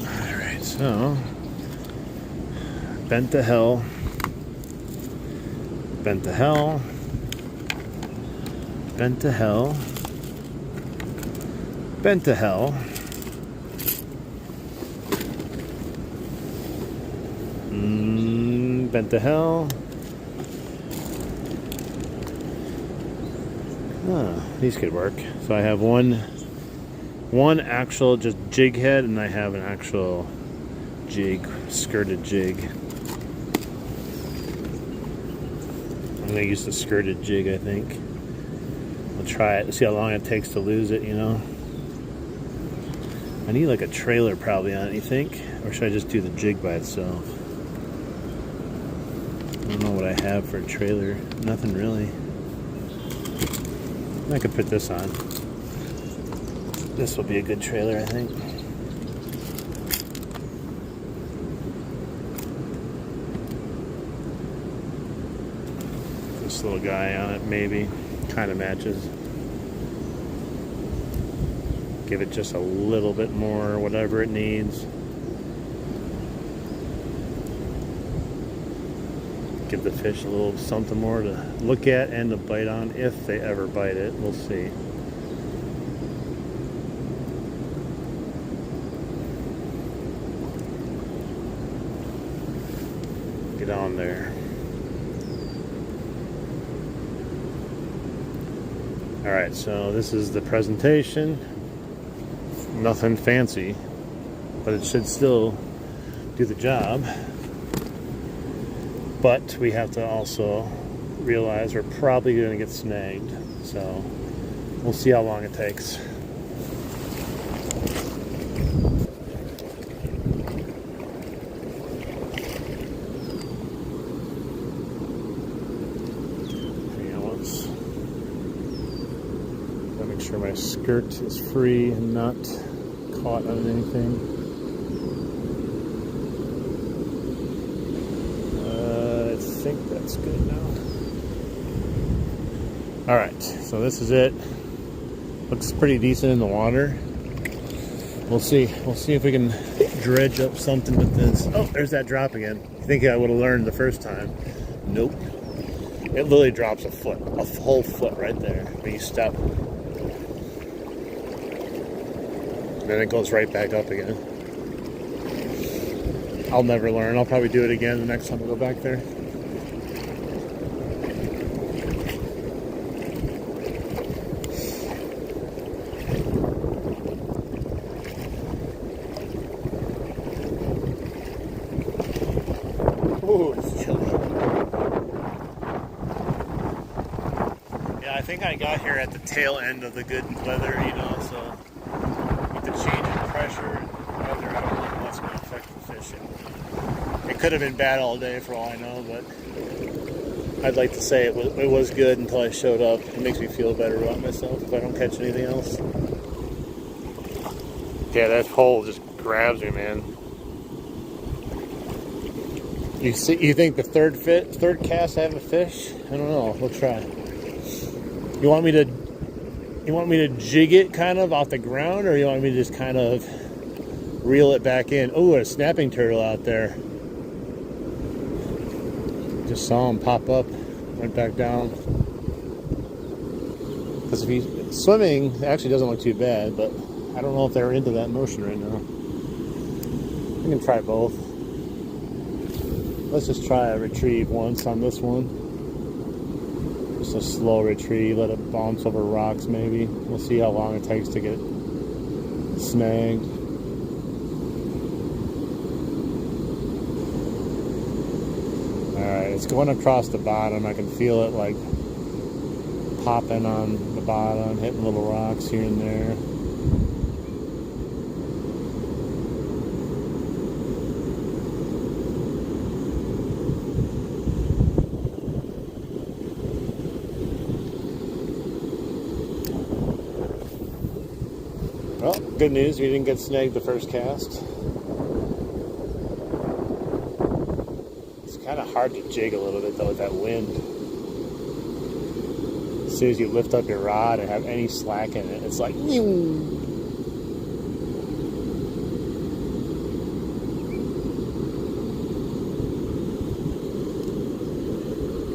Alright, so bent to hell. Bent to hell. Bent to hell. Bent to hell. Bent to hell. These could work. So I have one actual just jig head, and I have an actual jig, skirted jig. I'm gonna use the skirted jig, I think. I'll try it, see how long it takes to lose it, you know. I need like a trailer probably on it, you think? Or should I just do the jig by itself? I don't know what I have for a trailer. Nothing really. I could put this on. This will be a good trailer, I think. This little guy on it, maybe. Kind of matches. Give it just a little bit more, whatever it needs. Give the fish a little something more to look at and to bite on if they ever bite it. We'll see. Get on there. Alright, so this is the presentation. Nothing fancy, but it should still do the job. But we have to also realize we're probably going to get snagged. So we'll see how long it takes. Gotta make sure my skirt is free and not caught on anything. I think that's good now. Alright, so this is it. Looks pretty decent in the water. We'll see. We'll see if we can dredge up something with this. Oh, there's that drop again. I think I would have learned the first time. Nope. It literally drops a foot. A whole foot right there when you step. Then it goes right back up again. I'll never learn. I'll probably do it again the next time I go back there. Ooh, it's chilly. Yeah, I think I got here at the tail end of the good weather, you know, so with the change in pressure and weather, I don't know what's going to affect the fishing. It could have been bad all day for all I know, but I'd like to say it was good until I showed up. It makes me feel better about myself if I don't catch anything else. Yeah, that pole just grabs me, man. You think the third cast I have a fish? I don't know. We'll try. You want me to jig it kind of off the ground, or you want me to just kind of reel it back in? Oh, a snapping turtle out there. Just saw him pop up, went back down. Because if he's swimming, it actually doesn't look too bad, but I don't know if they're into that motion right now. We can try both. Let's just try a retrieve once on this one. Just a slow retrieve, let it bounce over rocks maybe. We'll see how long it takes to get snagged. Alright, it's going across the bottom. I can feel it like popping on the bottom, hitting little rocks here and there. Well, good news, we didn't get snagged the first cast. It's kind of hard to jig a little bit though with that wind. As soon as you lift up your rod and have any slack in it, it's like...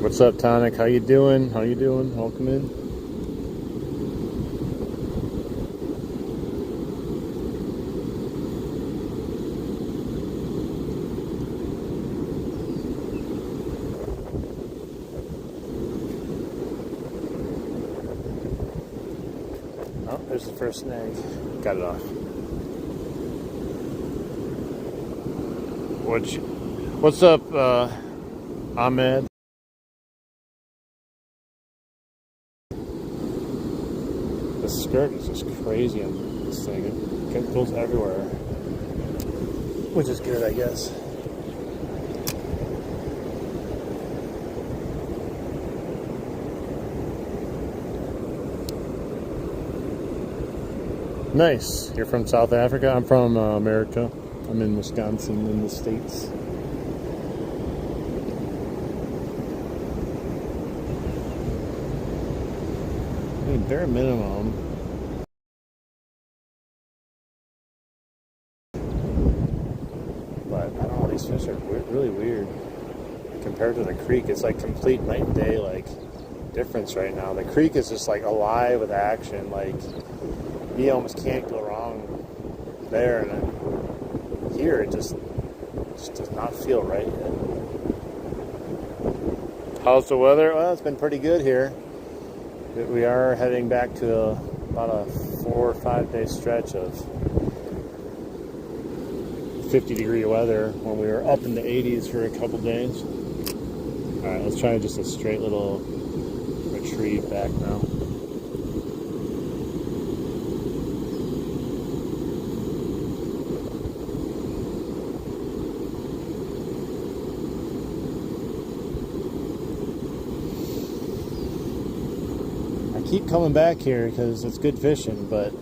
What's up, Tonic? How you doing? How you doing? Welcome in. Oh, there's the first snag. Got it off. What's up, Ahmed? The skirt is just crazy on this thing. It goes everywhere. Which is good, I guess. Nice. You're from South Africa? I'm from America. I'm in Wisconsin, in the States. I mean, bare minimum. But I don't know, these fish are really weird. Compared to the creek, it's like complete night and day, like, difference right now. The creek is just like alive with action, like, you almost can't go wrong there, and then here it just does not feel right yet. How's the weather? Well, it's been pretty good here. We are heading back to about a 4 or 5 day stretch of 50-degree weather when we were up in the 80s for a couple days. All right, let's try just a straight little retrieve back now. Keep coming back here because it's good fishing, but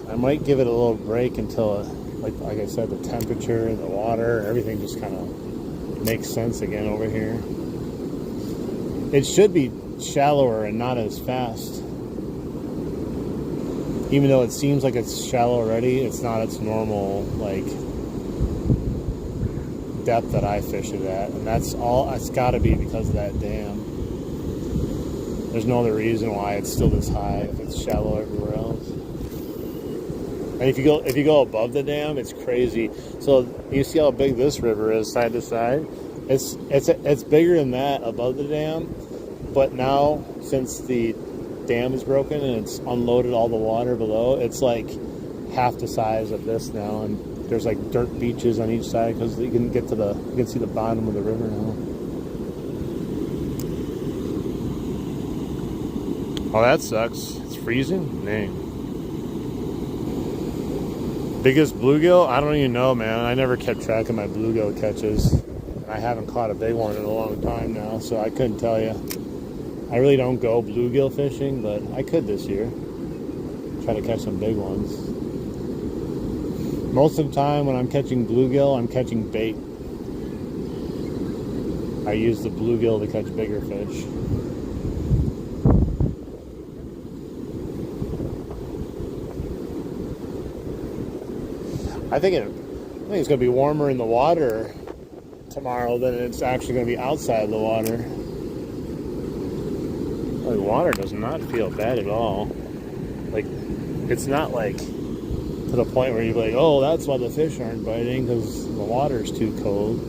I might give it a little break until, like I said, the temperature and the water, everything just kind of makes sense again over here. It should be shallower and not as fast. Even though it seems like it's shallow already, it's not its normal, like, depth that I fish it at. And that's all, it's got to be because of that dam. There's no other reason why it's still this high if it's shallow everywhere else. And if you go above the dam, it's crazy. So you see how big this river is side to side? It's bigger than that above the dam, but now since the dam is broken and it's unloaded all the water below, it's like half the size of this now, and there's like dirt beaches on each side because you can see the bottom of the river now. Oh, that sucks. It's freezing? Dang. Biggest bluegill? I don't even know, man. I never kept track of my bluegill catches. I haven't caught a big one in a long time now, so I couldn't tell you. I really don't go bluegill fishing, but I could this year. Try to catch some big ones. Most of the time when I'm catching bluegill, I'm catching bait. I use the bluegill to catch bigger fish. I think it's going to be warmer in the water tomorrow than it's actually going to be outside the water. The water does not feel bad at all. Like, it's not like to the point where you're like, oh, that's why the fish aren't biting, because the water's too cold.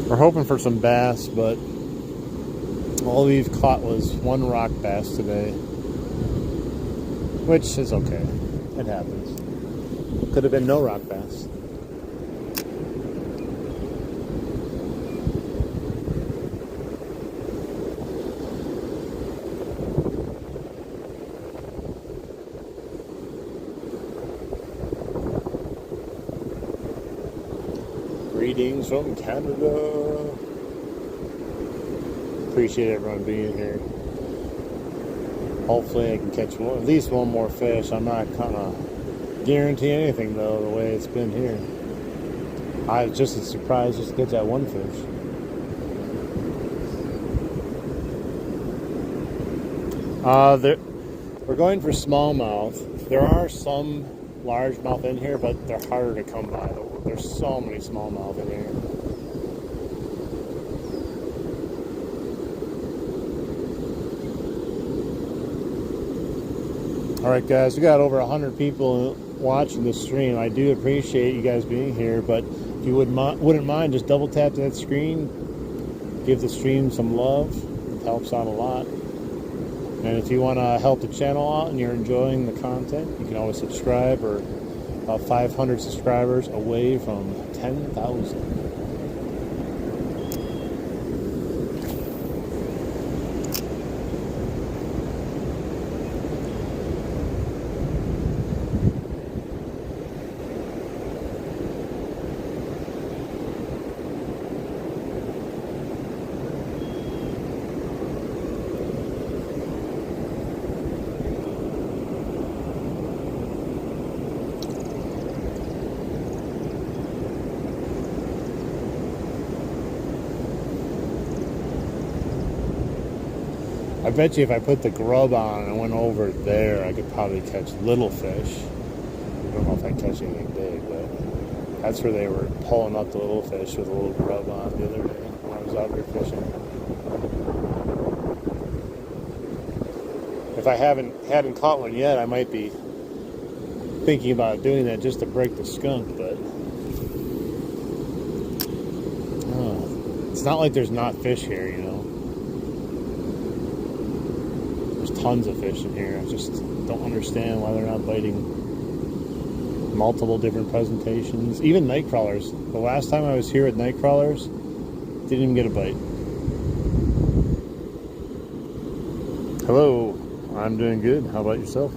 We're hoping for some bass, but all we've caught was one rock bass today, which is okay. It happens. Could have been no rock bass. Greetings from Canada. Appreciate everyone being here. Hopefully I can catch at least one more fish. I'm not gonna guarantee anything though, the way it's been here. I was just as surprised just to get that one fish. We're going for smallmouth. There are some largemouth in here, but they're harder to come by. There's so many smallmouth in here. Alright guys, we got over 100 people watching the stream. I do appreciate you guys being here, but if you wouldn't mind, just double tap that screen, give the stream some love. It helps out a lot. And if you want to help the channel out and you're enjoying the content, you can always subscribe. We're about 500 subscribers away from 10,000. I bet you if I put the grub on and went over there, I could probably catch little fish. I don't know if I catch anything big, but that's where they were pulling up the little fish with a little grub on the other day when I was out here fishing. If I hadn't caught one yet, I might be thinking about doing that just to break the skunk, but it's not like there's not fish here, you know. Tons of fish in here. I just don't understand why they're not biting. Multiple different presentations. Even night crawlers. The last time I was here with night crawlers, didn't even get a bite. Hello. I'm doing good. How about yourself?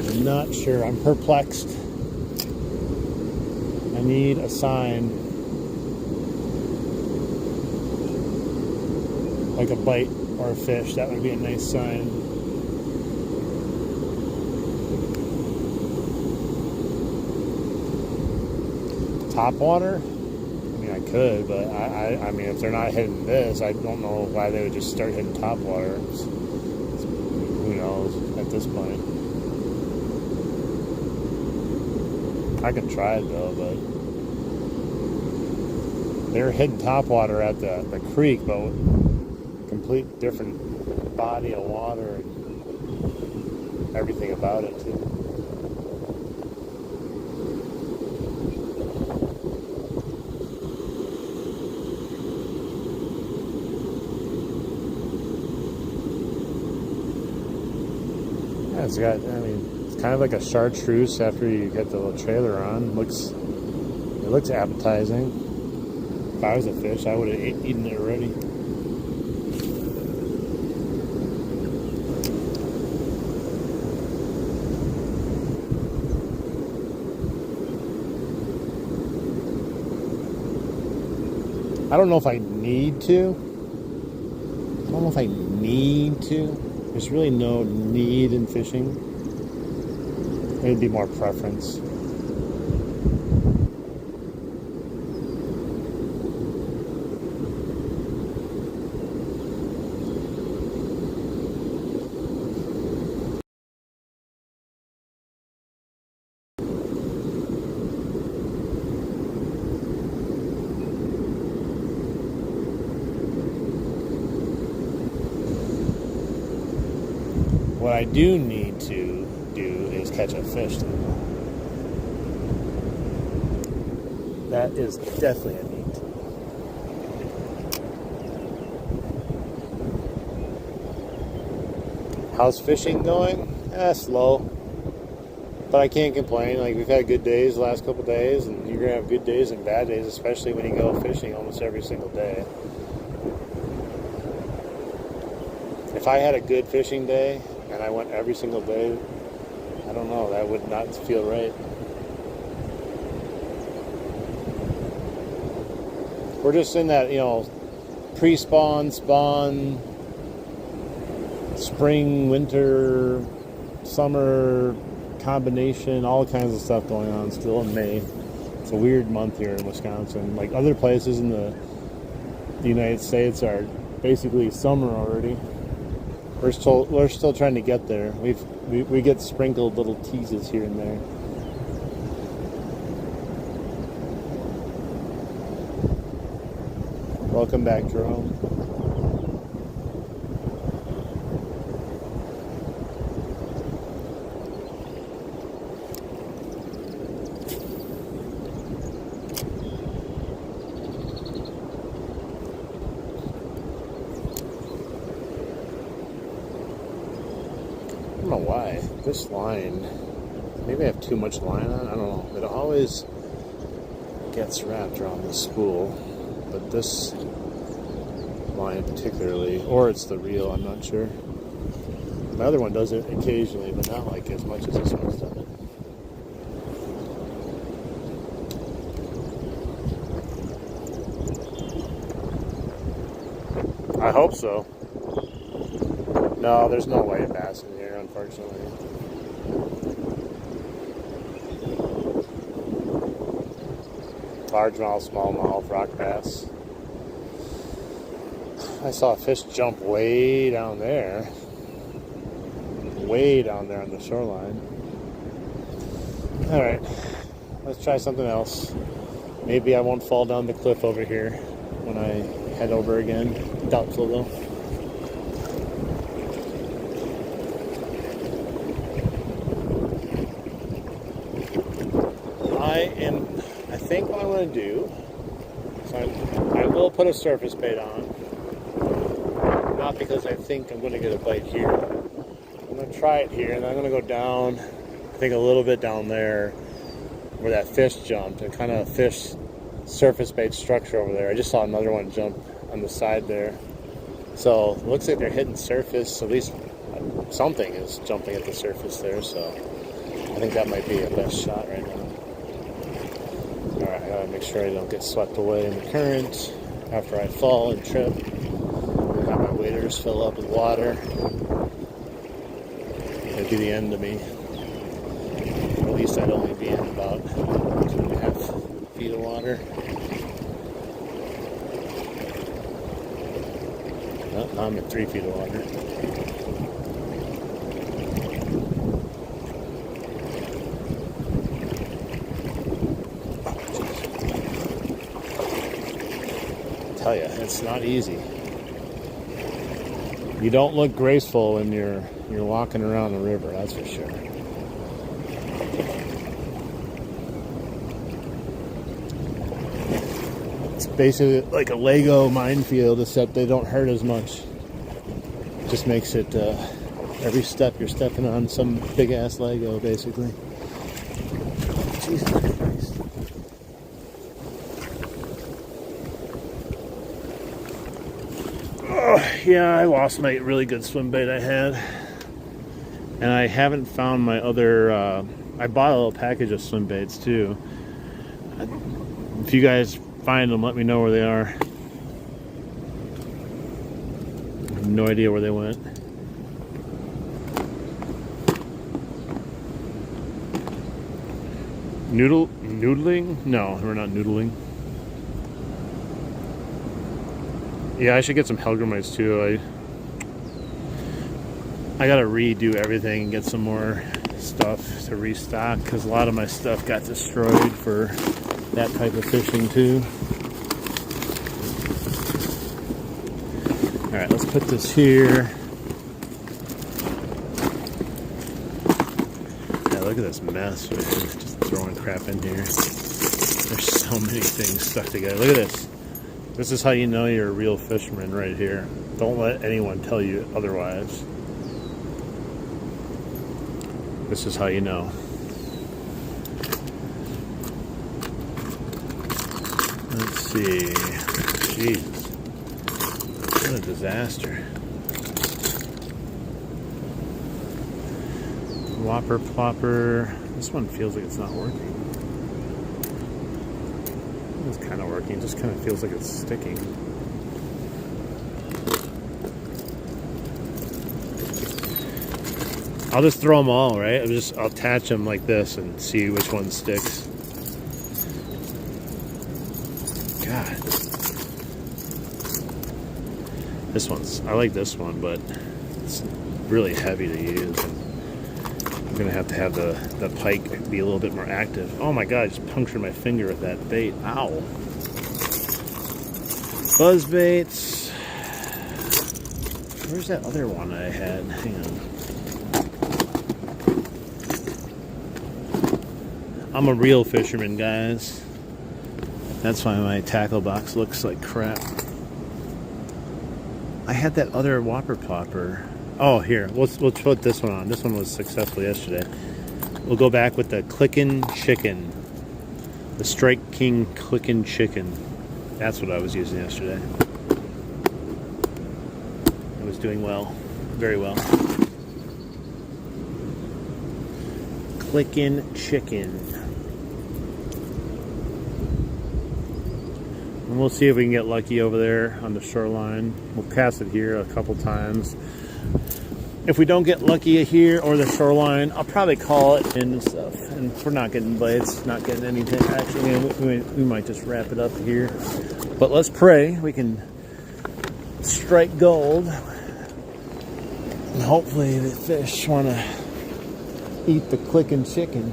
I'm not sure. I'm perplexed. I need a sign. Like a bite or a fish. That would be a nice sign. Top water? I mean, I could, but I mean, if they're not hitting this, I don't know why they would just start hitting top water. Who knows at this point. I could try it though, but they're hitting top water at the creek, but with complete different body of water and everything about it too. Yeah, it's got, I mean, it's kind of like a chartreuse after you get the little trailer on. It looks appetizing. If I was a fish, I would have eaten it already. I don't know if I need to. I don't know if I need to. There's really no need in fishing. It'd be more preference. What I do need to do is catch a fish. That is definitely a need. How's fishing going? Slow. But I can't complain. Like, we've had good days the last couple days, and you're gonna have good days and bad days, especially when you go fishing almost every single day. If I had a good fishing day and I went every single day, I don't know, that would not feel right. We're just in that, pre-spawn, spawn, spring, winter, summer combination, all kinds of stuff going on still in May. It's a weird month here in Wisconsin. Like other places in the United States are basically summer already. We're still trying to get there. We get sprinkled little teases here and there. Welcome back, Jerome. I don't know why. This line, maybe I have too much line on, I don't know. It always gets wrapped around the spool, but this line particularly, or it's the reel, I'm not sure. My other one does it occasionally, but not like as much as this one's done it. I hope so. No, there's no white bass in here, unfortunately. Largemouth, smallmouth, rock bass. I saw a fish jump way down there on the shoreline. All right, let's try something else. Maybe I won't fall down the cliff over here when I head over again. Doubtful though. I think what I'm going to do is I will put a surface bait on. Not because I think I'm going to get a bite here. I'm going to try it here, and I'm going to go down, I think a little bit down there where that fish jumped, and kind of fish surface bait structure over there. I just saw another one jump on the side there. So it looks like they're hitting surface. At least something is jumping at the surface there, so I think that might be a best shot right now. Alright, I gotta make sure I don't get swept away in the current after I fall and trip. I have my waders fill up with water. It'd be the end of me. Or at least I'd only be in about 2.5 feet of water. No, now I'm at 3 feet of water. Tell you, it's not easy. You don't look graceful when you're walking around the river, that's for sure. It's basically like a Lego minefield, except they don't hurt as much. Just makes it Every step you're stepping on some big ass Lego, basically. Jesus Christ. Oh, yeah, I lost my really good swim bait I had. And I haven't found my other, I bought a little package of swim baits too. If you guys find them, let me know where they are. I have no idea where they went. Noodling? No, we're not noodling. Yeah, I should get some Helgramites too. I gotta redo everything and get some more stuff to restock because a lot of my stuff got destroyed for that type of fishing too. All right, let's put this here. Yeah, look at this mess. We're just throwing crap in here. There's so many things stuck together. Look at this. This is how you know you're a real fisherman right here. Don't let anyone tell you otherwise. This is how you know. Let's see. Jesus. What a disaster. Whopper plopper. This one feels like it's not working. It's kind of working. It just kind of feels like it's sticking. I'll just throw them all, right? I'll attach them like this and see which one sticks. God. This one's, I like this one, but it's really heavy to use. I'm gonna have to have the pike be a little bit more active. Oh my God, I just punctured my finger with that bait. Ow. Buzz baits. Where's that other one I had? Hang on. I'm a real fisherman, guys. That's why my tackle box looks like crap. I had that other whopper plopper. Oh, here. We'll put this one on. This one was successful yesterday. We'll go back with the Clickin' Chicken. The Strike King Clickin' Chicken. That's what I was using yesterday. It was doing well. Very well. Clickin' Chicken. And we'll see if we can get lucky over there on the shoreline. We'll cast it here a couple times. If we don't get lucky here or the shoreline, I'll probably call it in and stuff. And if we're not getting bites, not getting anything, actually, we might just wrap it up here. But let's pray we can strike gold. And hopefully the fish want to eat the Clickin' Chicken.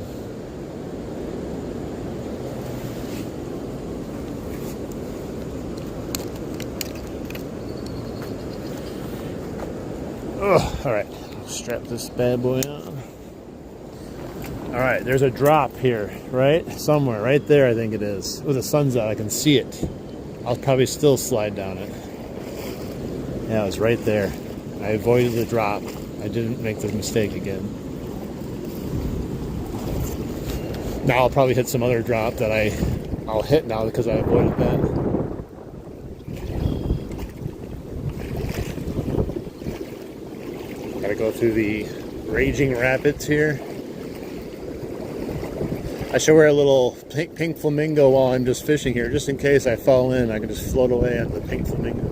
All right, strap this bad boy on. All right, there's a drop here, right? Somewhere, right there, I think it is. Oh, the sun's out, I can see it. I'll probably still slide down it. Yeah, it was right there. I avoided the drop. I didn't make the mistake again. Now I'll probably hit some other drop that I'll hit now because I avoided that. Gotta go through the raging rapids here. I should wear a little pink flamingo while I'm just fishing here, just in case I fall in. I can just float away on the pink flamingo.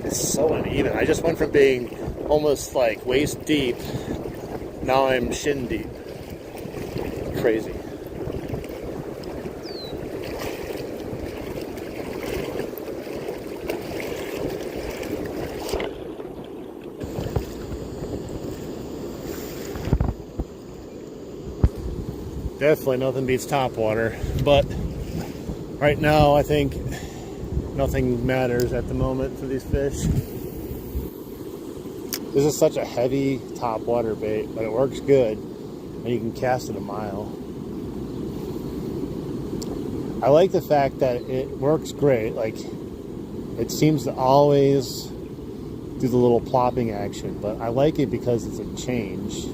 It's so uneven. I just went from being almost like waist deep, now I'm shin deep. Crazy. Definitely nothing beats top water, but right now I think nothing matters at the moment for these fish. This is such a heavy top water bait, but it works good and you can cast it a mile. I like the fact that it works great. Like, it seems to always do the little plopping action, but I like it because it's a change,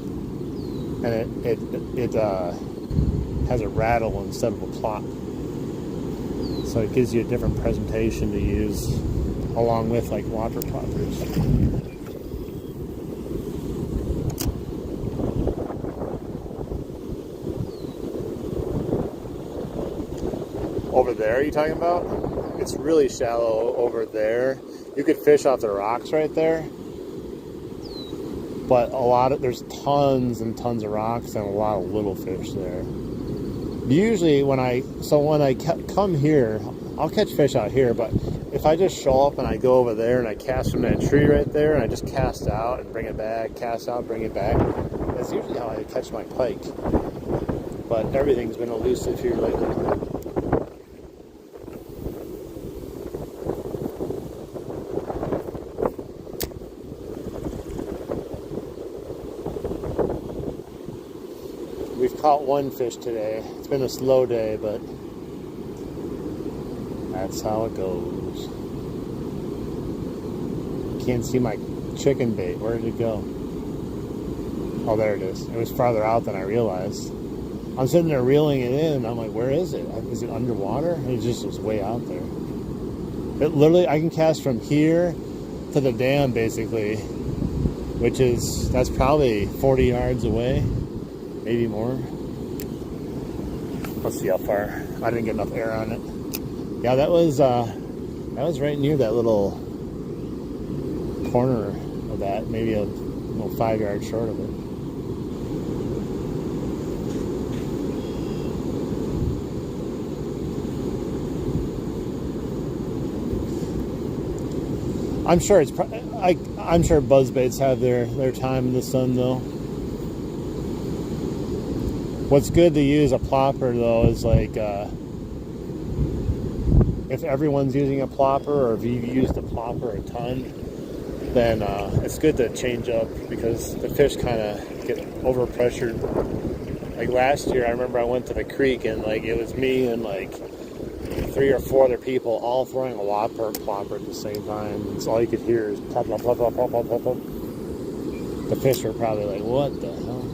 and it has a rattle instead of a plop. So it gives you a different presentation to use along with like water ploppers. Over there, you talking about? It's really shallow over there. You could fish off the rocks right there, but there's tons and tons of rocks and a lot of little fish there. Usually when I come here, I'll catch fish out here, but if I just show up and I go over there and I cast from that tree right there and I just cast out and bring it back, cast out, bring it back, that's usually how I catch my pike. But everything's been elusive here lately. We've caught one fish today. It's been a slow day, but that's how it goes. Can't see my chicken bait. Where did it go? Oh, there it is. It was farther out than I realized. I'm sitting there reeling it in. I'm like, where is it? Is it underwater? It just was way out there. It literally, I can cast from here to the dam basically, that's probably 40 yards away. Maybe more. Let's see how far. I didn't get enough air on it. Yeah, that was right near that little corner of that. Maybe a 5 yards short of it. I'm sure I'm sure buzzbaits have their time in the sun though. What's good to use a plopper though is like if everyone's using a plopper, or if you've used a plopper a ton, then it's good to change up because the fish kind of get overpressured. Like last year, I remember I went to the creek and like it was me and like 3 or 4 other people all throwing a plopper at the same time. And so all you could hear is plop, plop, plop, plop, plop, plop, plop, plop. The fish were probably like, what the hell?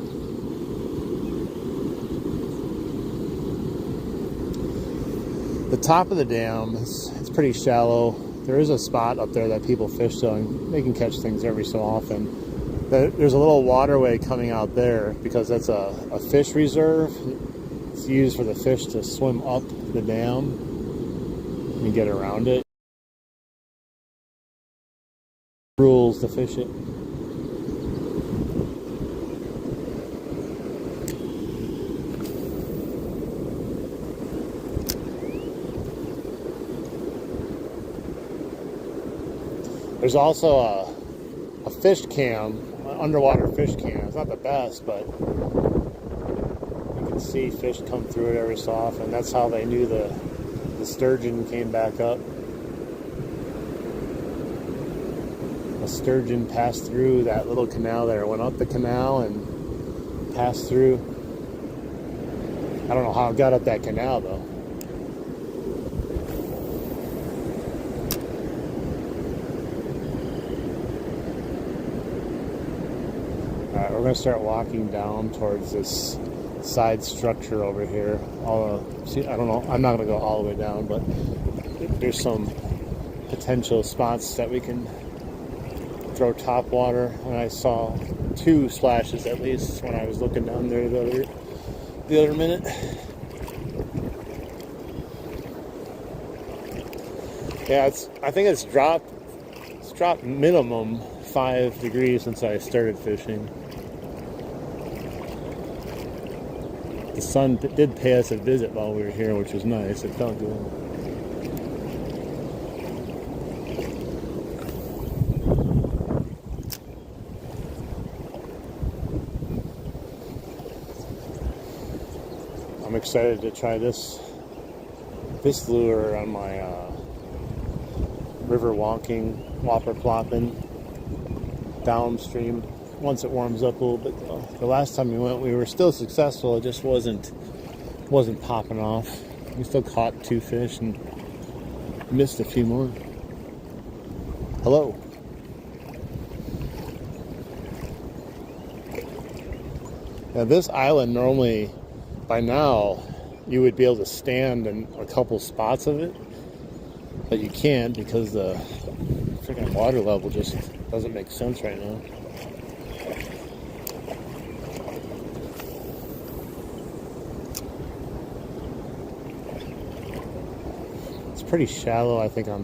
The top of the dam, it's pretty shallow. There is a spot up there that people fish so, and they can catch things every so often. There's a little waterway coming out there because that's a fish reserve. It's used for the fish to swim up the dam and get around it. Rules to fish it. There's also a fish cam, an underwater fish cam. It's not the best, but you can see fish come through it every so often. That's how they knew the sturgeon came back up. A sturgeon passed through that little canal there, went up the canal and passed through. I don't know how it got up that canal though. We're going to start walking down towards this side structure over here. See, I don't know, I'm not going to go all the way down, but there's some potential spots that we can throw top water. And I saw 2 splashes at least when I was looking down there the other minute. Yeah, I think it's dropped minimum 5 degrees since I started fishing. The sun did pay us a visit while we were here, which was nice. It felt good. I'm excited to try this lure on my river walking, whopper plopping downstream once it warms up a little bit though. The last time we went, we were still successful. It just wasn't popping off. We still caught 2 fish and missed a few more. Hello. Now this island normally, by now, you would be able to stand in a couple spots of it, but you can't because the freaking water level just doesn't make sense right now. It's pretty shallow, I think, on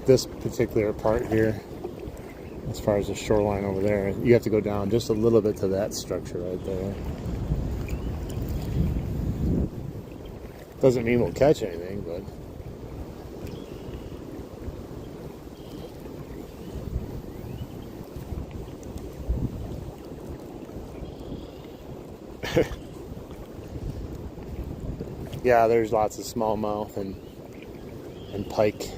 this particular part here. As far as the shoreline over there, you have to go down just a little bit to that structure right there. Doesn't mean we'll catch anything, but yeah, there's lots of smallmouth and pike.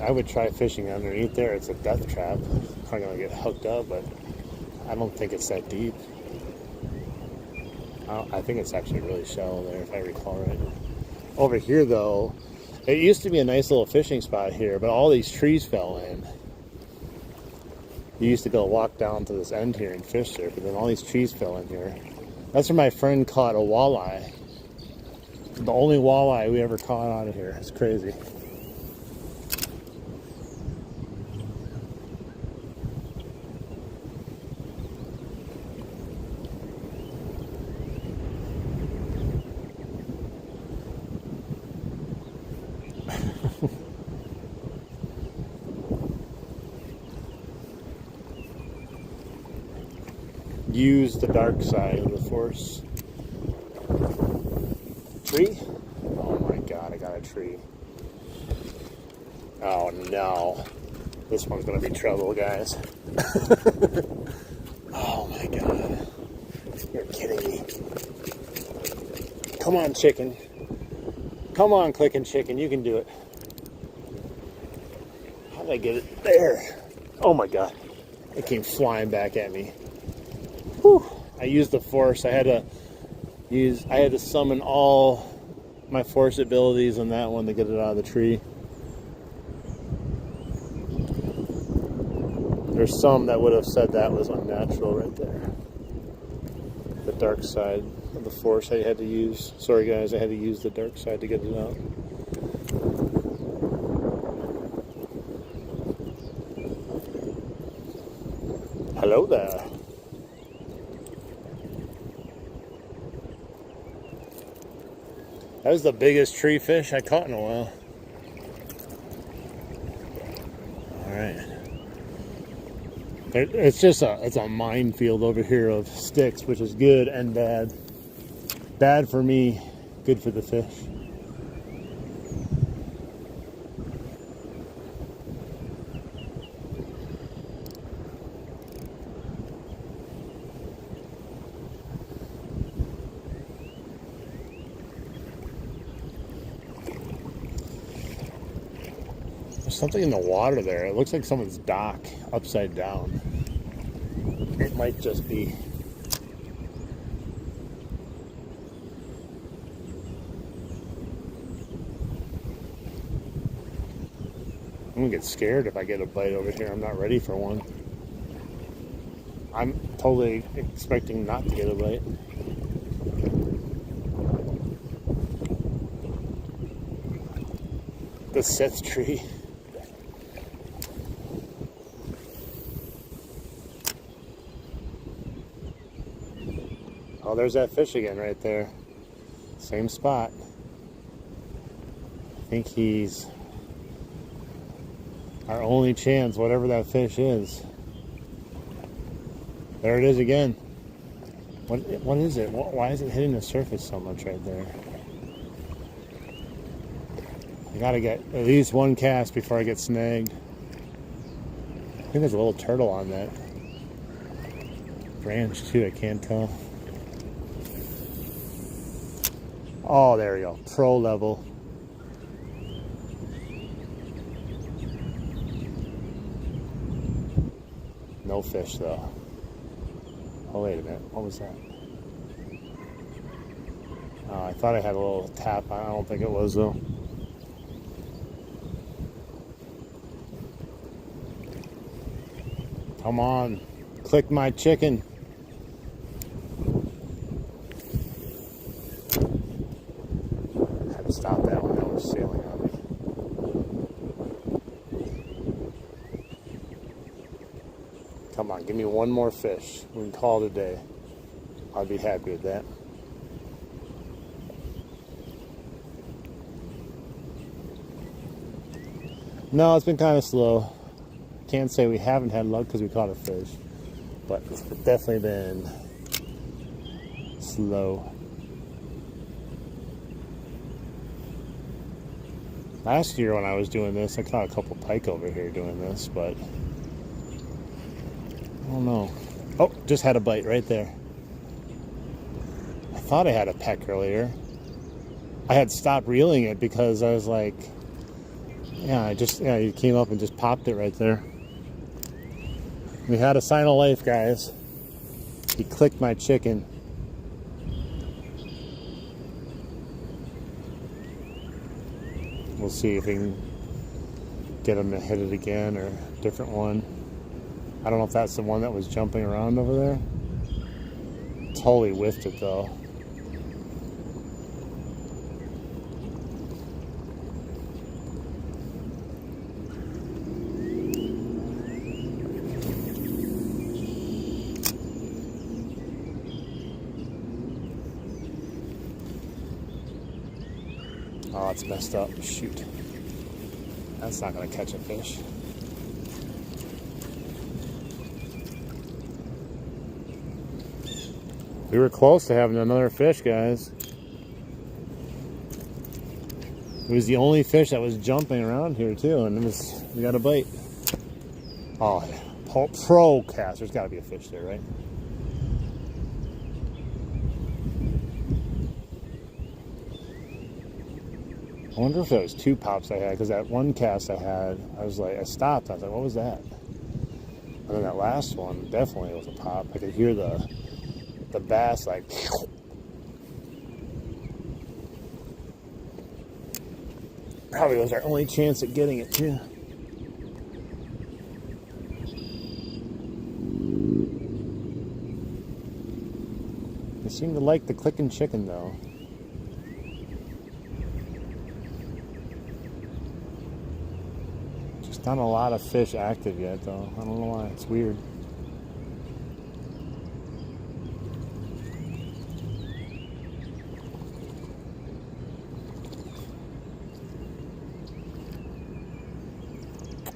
I would try fishing underneath there. It's a death trap. Probably gonna get hooked up, but I don't think it's that deep. I think it's actually really shallow there, if I recall right. Over here, though, it used to be a nice little fishing spot here, but all these trees fell in. You used to go walk down to this end here and fish there, but then all these trees fell in here. That's where my friend caught a walleye. The only walleye we ever caught out of here. It's crazy. Use the dark side of the Force. Tree? Oh my god, I got a tree. Oh no. This one's gonna be trouble, guys. Oh my god. You're kidding me. Come on, chicken. Come on, clicking chicken. You can do it. How did I get it? There. Oh my god. It came flying back at me. Whew. I used the Force. I had to summon all my Force abilities on that one to get it out of the tree. There's some that would have said that was unnatural right there. The dark side of the Force I had to use. Sorry guys, I had to use the dark side to get it out. Hello there. That was the biggest tree fish I caught in a while. All right. It's a minefield over here of sticks, which is good and bad. Bad for me, good for the fish. There's something in the water there. It looks like someone's dock upside down. It might just be. I'm gonna get scared if I get a bite over here. I'm not ready for one. I'm totally expecting not to get a bite. The Sith tree. Oh, there's that fish again right there. Same spot. I think he's our only chance, whatever that fish is. There it is again. What is it? Why is it hitting the surface so much right there? I gotta get at least one cast before I get snagged. I think there's a little turtle on that branch too, I can't tell. Oh, there we go. Pro level. no fish though. Oh, wait a minute. What was that? Oh, I thought I had a little tap. I don't think it was though. Come on. Click my chicken. I had to stop that one. That was sailing on me. Come on, give me one more fish. We can call it a day. I'll be happy with that. No, it's been kind of slow. Can't say we haven't had luck because we caught a fish, but it's definitely been slow. Last year when I was doing this, I caught a couple pike over here doing this, but I don't know. Oh, just had a bite right there. I thought I had a peck earlier. I had stopped reeling it because I was like, you came up and just popped it right there. We had a sign of life, guys. He clicked my chicken. We'll see if we can get him to hit it again or a different one. I don't know if that's the one that was jumping around over there. Totally whiffed it though. Oh, it's messed up. Shoot. That's not going to catch a fish. We were close to having another fish, guys. It was the only fish that was jumping around here, too, and we got a bite. Oh, pro cast. There's got to be a fish there, right? I wonder if that was two pops I had, because that one cast I had, I stopped. I was like, what was that? And then that last one definitely was a pop. I could hear the bass like. Probably was our only chance at getting it too. They seem to like the clicking chicken though. Not a lot of fish active yet though. I don't know why. It's weird.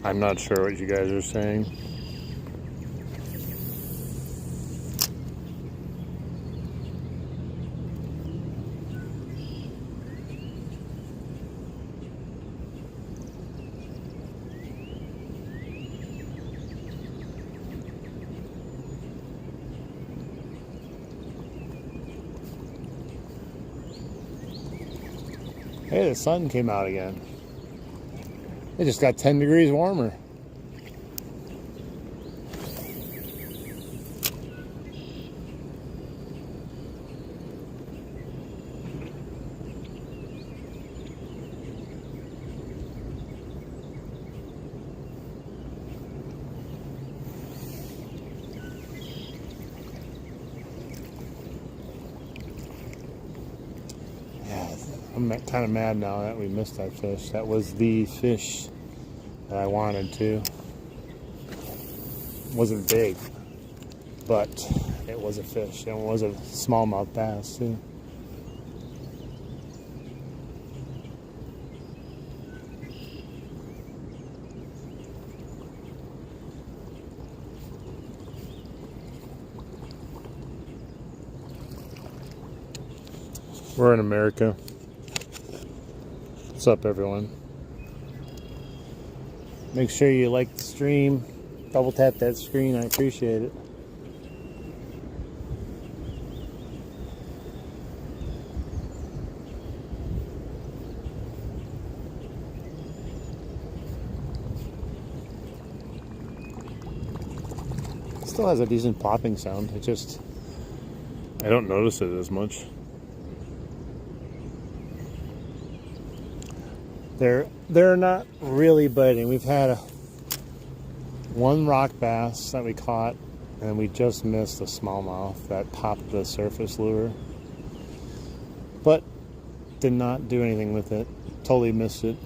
I'm not sure what you guys are saying. Hey, the sun came out again. It just got 10 degrees warmer. I'm kind of mad now that we missed that fish. That was the fish that I wanted to. It wasn't big, but it was a fish. And it was a smallmouth bass too. We're in America. What's up, everyone? Make sure you like the stream. Double tap that screen. I appreciate it. still has a decent popping sound. It just, I don't notice it as much. They're not really biting. We've had one rock bass that we caught, and we just missed a smallmouth that popped the surface lure, but did not do anything with it. Totally missed it.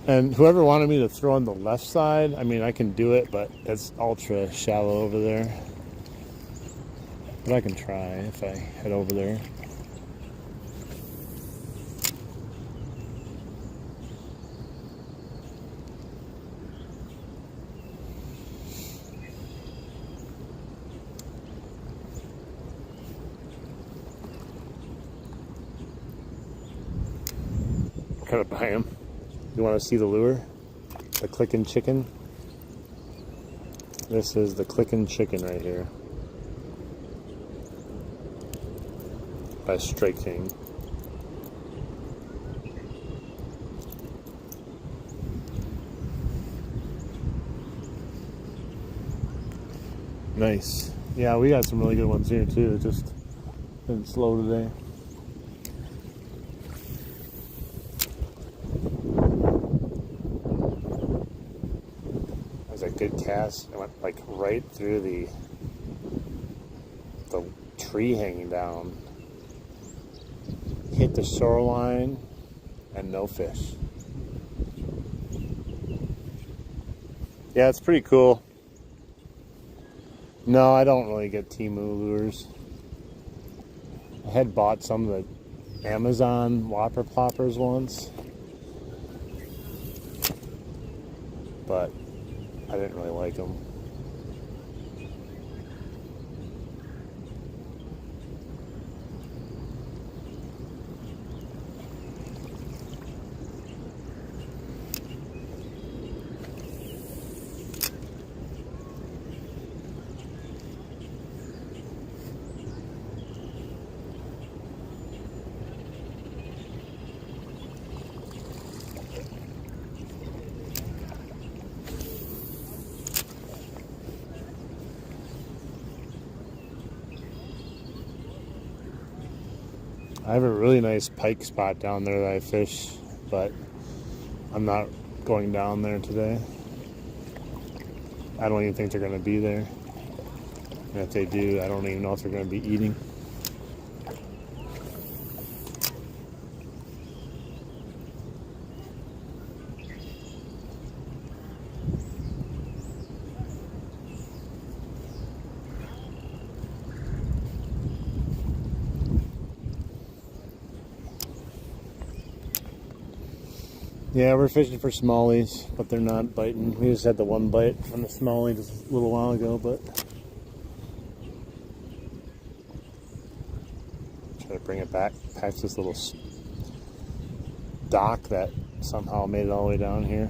And whoever wanted me to throw on the left side, I mean, I can do it, but it's ultra shallow over there. But I can try if I head over there. Kind of by him. You want to see the lure? The clicking chicken? This is the clicking chicken right here. By Strike King. Nice. Yeah, we got some really good ones here too. It just been slow today. A good cast. It went like right through the tree hanging down, hit the shoreline, and no fish. Yeah, it's pretty cool. No, I don't really get Temu lures. I had bought some of the Amazon Whopper Ploppers once, but I didn't really like them. I have a really nice pike spot down there that I fish, but I'm not going down there today. I don't even think they're going to be there. And if they do, I don't even know if they're going to be eating. Yeah, we're fishing for smallies, but they're not biting. We just had the one bite on the smallie just a little while ago, but try to bring it back past this little dock that somehow made it all the way down here.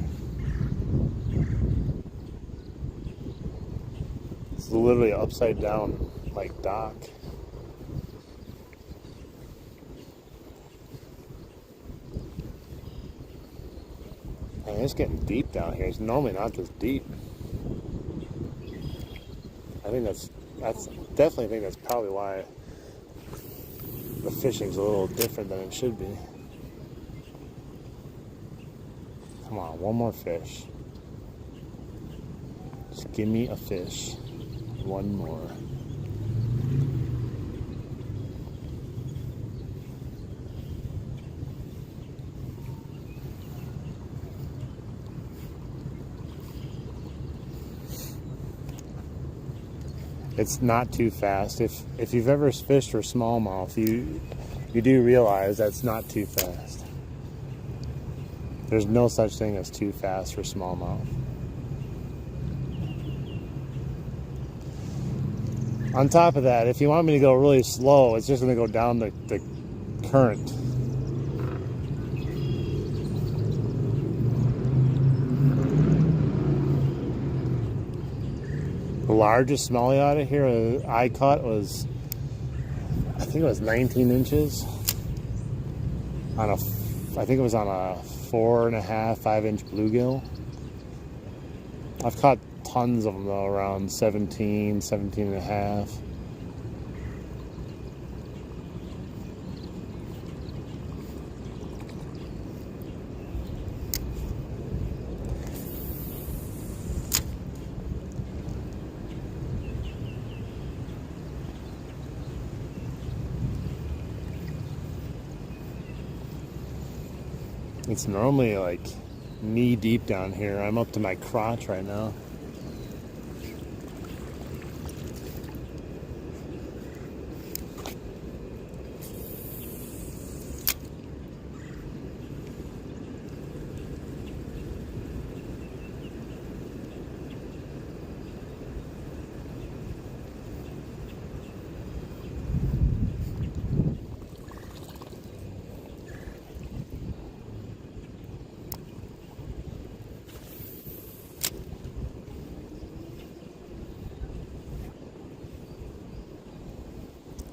It's literally upside down like dock. Man, it's getting deep down here. It's normally not this deep. I think that's definitely think that's probably why the fishing's a little different than it should be. Come on, one more fish. Just give me a fish. One more. It's not too fast. If you've ever fished for smallmouth, you do realize that's not too fast. There's no such thing as too fast for smallmouth. On top of that, if you want me to go really slow, it's just going to go down the current. The largest smallie out of here I caught was, I think it was 19 inches on I think it was on a 4.5, 5-inch bluegill. I've caught tons of them though, around 17, 17.5. It's normally like knee deep down here. I'm up to my crotch right now.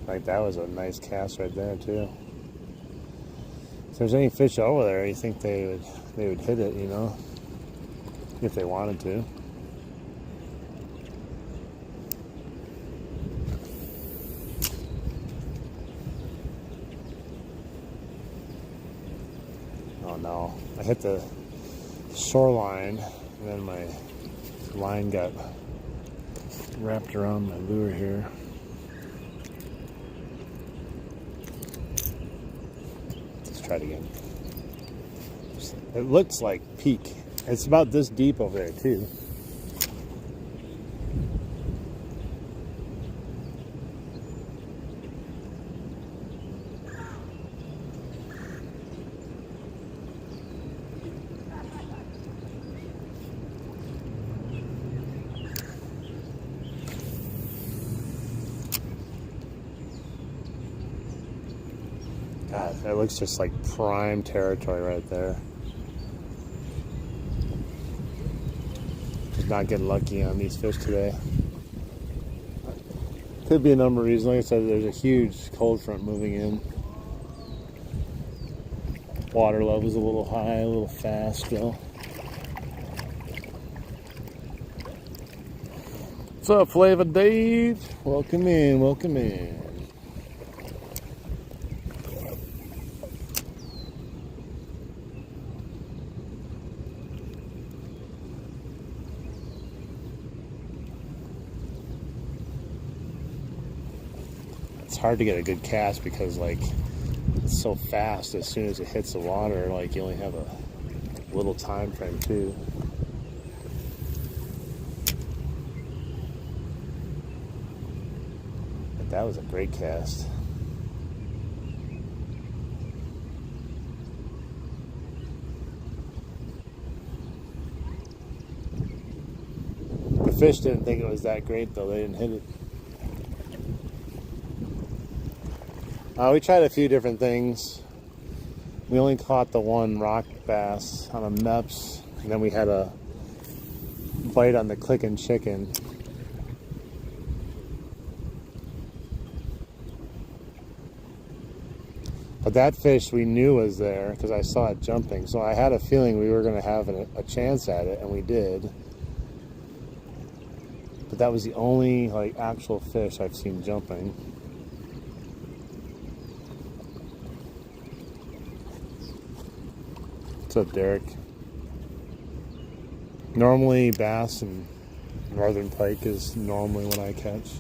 Like that was a nice cast right there too. If there's any fish over there, you think they would hit it, you know, if they wanted to. Oh no, I hit the shoreline and then my line got wrapped around my lure here. Try it again. It looks like peak. It's about this deep over there too. God, that looks just like prime territory right there. Just not getting lucky on these fish today. Could be a number of reasons. Like I said, there's a huge cold front moving in. Water level's a little high, a little fast still. What's up, Flavor Dave? Welcome in, welcome in. It's hard to get a good cast because like it's so fast. As soon as it hits the water, like you only have a little time frame too. But that was a great cast. The fish didn't think it was that great though. They didn't hit it. We tried a few different things. We only caught the one rock bass on a Meps, and then we had a bite on the clicking chicken. But that fish we knew was there because I saw it jumping, so I had a feeling we were going to have a chance at it, and we did. But that was the only like actual fish I've seen jumping. What's up, Derek? Normally bass and northern pike is normally what I catch.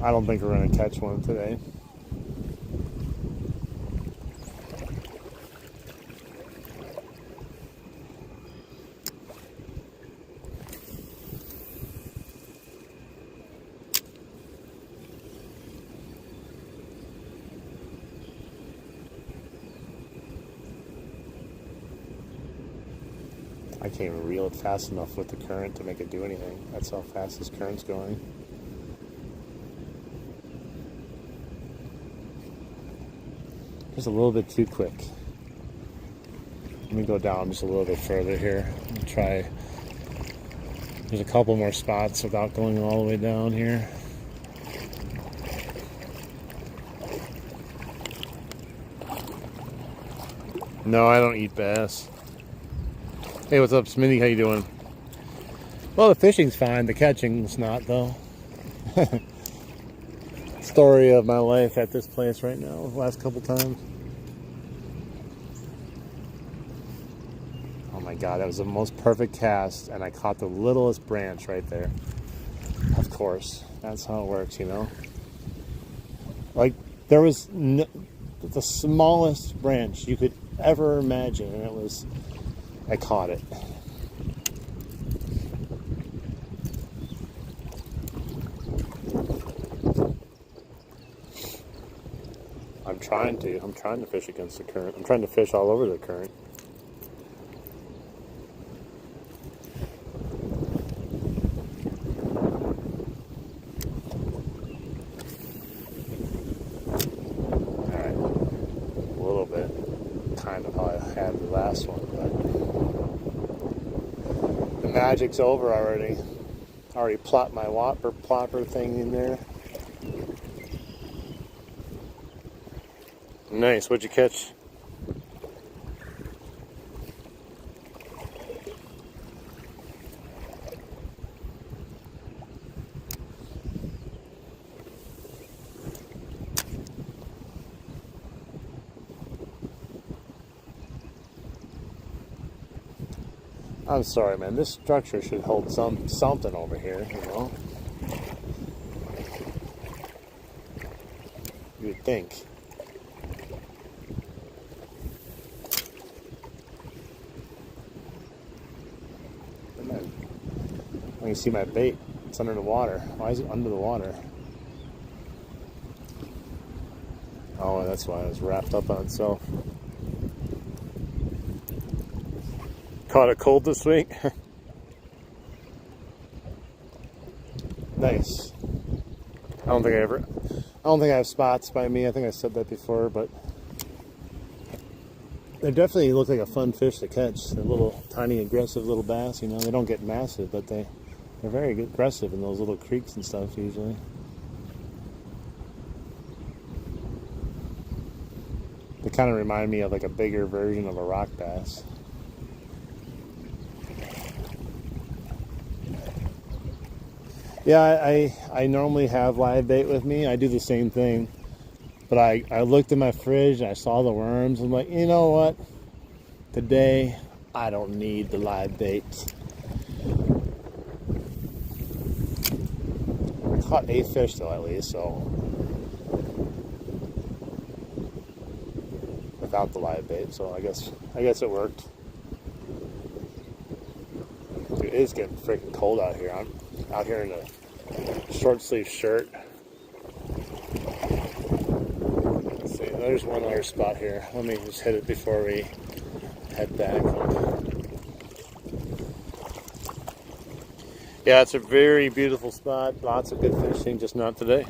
I don't think we're going to catch one today. I can't even reel it fast enough with the current to make it do anything. That's how fast this current's going. Just a little bit too quick. Let me go down just a little bit further here and try. There's a couple more spots without going all the way down here. No, I don't eat bass. Hey, what's up, Smitty? How you doing? Well, the fishing's fine. The catching's not, though. Story of my life at this place right now. The last couple times. Oh my God, that was the most perfect cast, and I caught the littlest branch right there. Of course, that's how it works, you know. Like there was the smallest branch you could ever imagine, and I caught it. I'm trying to fish against the current. I'm trying to fish all over the current. Alright, a little bit, kind of how I had the last one, but the magic's over already. I already plopped my whopper plopper thing in there. Nice, what'd you catch? I'm sorry, man. This structure should hold something over here, you know? You would think. You see my bait. It's under the water. Why is it under the water? Oh, that's why it was wrapped up on itself. Caught it cold this week. Nice. I don't think I have spots by me. I think I said that before, but they definitely look like a fun fish to catch. They're little, tiny, aggressive little bass. You know, they don't get massive, but they're very aggressive in those little creeks and stuff usually. They kind of remind me of like a bigger version of a rock bass. Yeah, I normally have live bait with me. I do the same thing. But I looked in my fridge and I saw the worms. I'm like, you know what? Today, I don't need the live bait. I caught 8 fish though, at least, so. Without the live bait, so I guess it worked. Dude, it is getting freaking cold out here. I'm out here in a short sleeve shirt. Let's see, there's one other spot here. Let me just hit it before we head back. Yeah, it's a very beautiful spot. Lots of good fishing, just not today.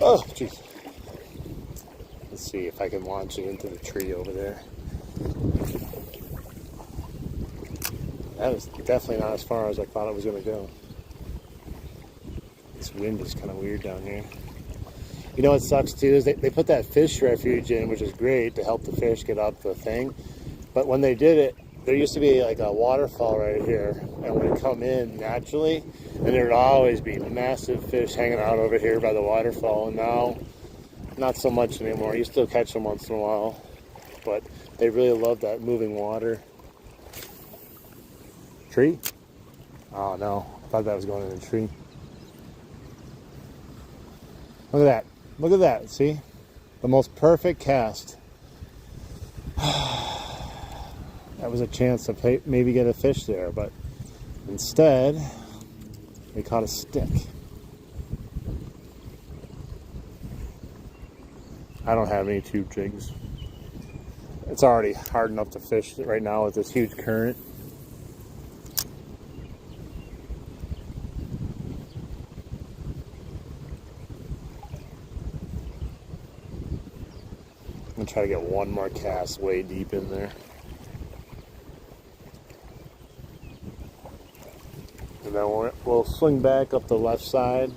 Oh, jeez. Let's see if I can launch it into the tree over there. That was definitely not as far as I thought it was going to go. This wind is kind of weird down here. You know what sucks too is they put that fish refuge in, which is great to help the fish get up the thing. But when they did it, there used to be like a waterfall right here, and would come in naturally, and there would always be massive fish hanging out over here by the waterfall. And now, not so much anymore. You still catch them once in a while, but they really love that moving water. Tree? Oh no, I thought that was going in a tree. Look at that. Look at that. See? The most perfect cast. That was a chance to maybe get a fish there, but instead, we caught a stick. I don't have any tube jigs. It's already hard enough to fish right now with this huge current. I'm gonna try to get one more cast way deep in there. And then we'll swing back up the left side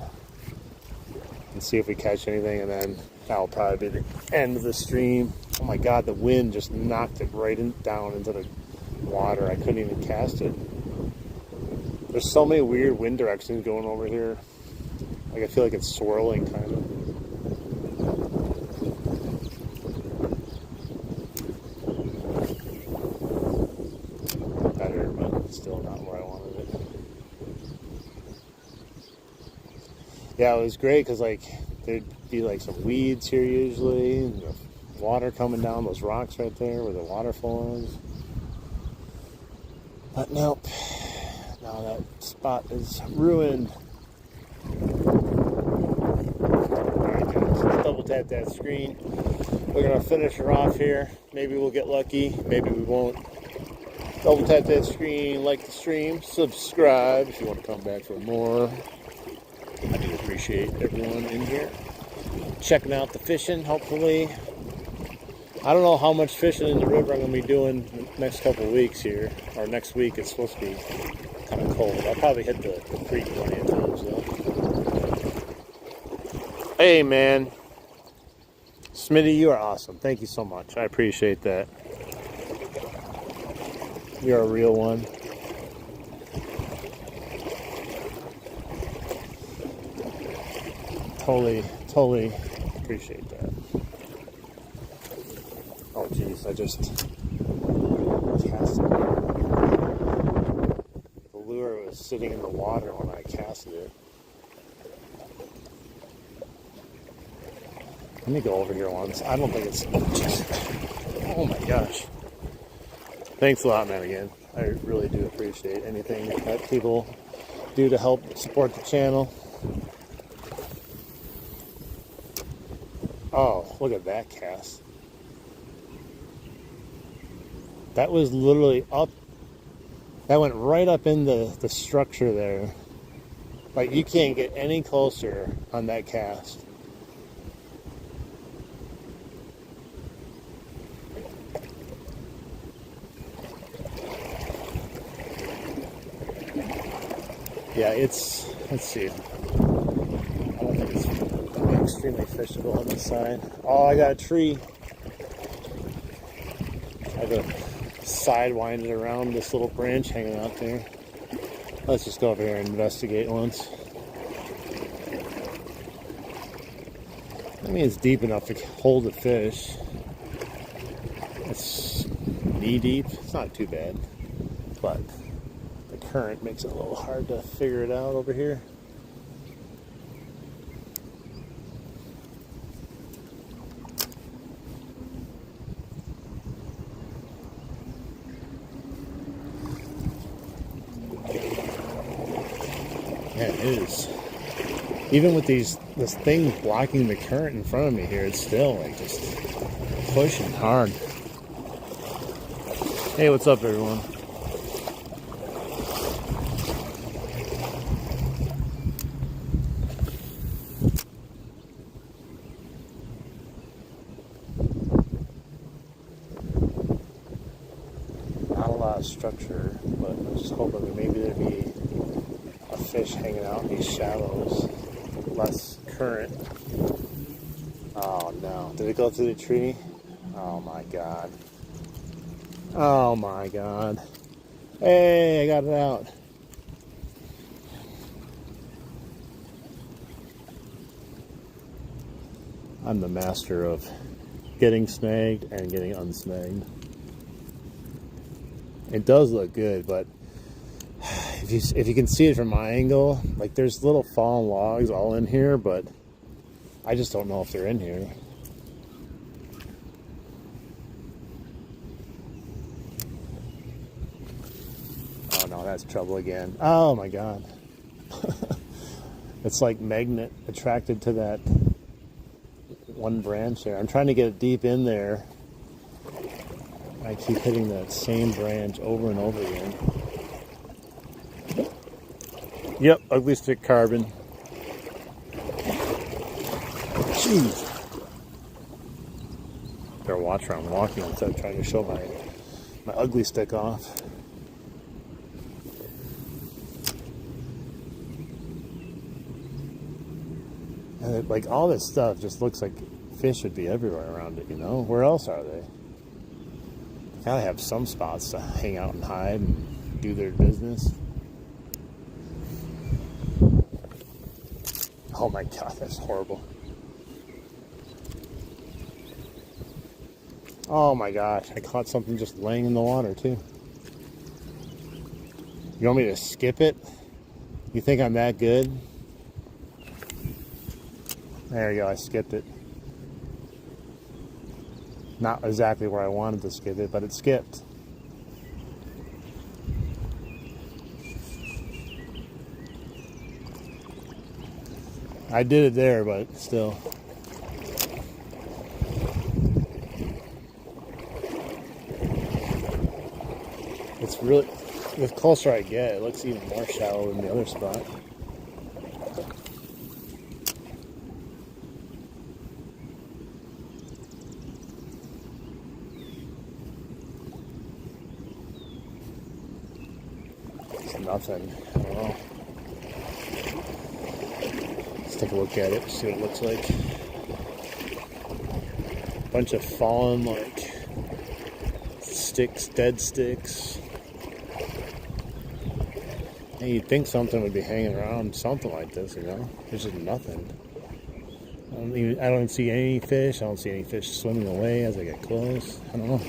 and see if we catch anything, and then that'll probably be the end of the stream. Oh my God, the wind just knocked it right down into the water. I couldn't even cast it. There's so many weird wind directions going over here. Like I feel like it's swirling kind of. Better, but still not where I wanted it. Yeah, it was great because like there'd be like some weeds here usually, and the water coming down those rocks right there where the waterfall is. But nope, now that spot is ruined. Alright guys, let's double tap that screen. We're gonna finish her off here. Maybe we'll get lucky, maybe we won't. Double tap that screen, like the stream, subscribe if you want to come back for more. I do appreciate everyone in here checking out the fishing, hopefully. I don't know how much fishing in the river I'm going to be doing the next couple of weeks here. Or next week, it's supposed to be kind of cold. I'll probably hit the creek plenty of times though. Hey man. Smitty, you are awesome. Thank you so much. I appreciate that. You're a real one. Totally appreciate that. Oh geez, I just cast it. The lure was sitting in the water when I casted it. Let me go over here once. I don't think it's just, oh my gosh. Thanks a lot, man, again. I really do appreciate anything that people do to help support the channel. Oh, look at that cast. That was literally up. That went right up in the structure there. Like, you can't get any closer on that cast. Yeah, it's, let's see. I don't think it's extremely fishable on this side. Oh, I got a tree. I have to sidewind it around this little branch hanging out there. Let's just go over here and investigate once. I mean, it's deep enough to hold a fish. It's knee deep. It's not too bad, but the current makes it a little hard to figure it out over here. Yeah, it is. Even with this thing blocking the current in front of me here, it's still like just pushing hard. Hey, what's up, everyone? Not a lot of structure, but I was just hoping that maybe there'd be a fish hanging out in these shallows. Less current. Oh no. Did it go through the tree? Oh my god. Oh my god. Hey, I got it out. I'm the master of getting snagged and getting unsnagged. It does look good, but if you can see it from my angle, like there's little fallen logs all in here, but I just don't know if they're in here. Oh no, that's trouble again. Oh my god. It's like magnet attracted to that one branch there. I'm trying to get it deep in there. I keep hitting that same branch over and over again. Yep, ugly stick carbon. Jeez. Better watch where I'm walking instead of trying to show my ugly stick off. And like all this stuff just looks like fish would be everywhere around it, you know? Where else are they? They gotta have some spots to hang out and hide and do their business. Oh my god, that's horrible. Oh my gosh, I caught something just laying in the water too. You want me to skip it? You think I'm that good? There you go, I skipped it. Not exactly where I wanted to skip it, but it skipped. I did it there, but still. It's really, the closer I get, it looks even more shallow than the other spot. It's nothing. I don't know. Let's take a look at it, see what it looks like. Bunch of fallen, like, sticks, dead sticks. And you'd think something would be hanging around, something like this, you know? There's just nothing. I don't see any fish. I don't see any fish swimming away as I get close. I don't know.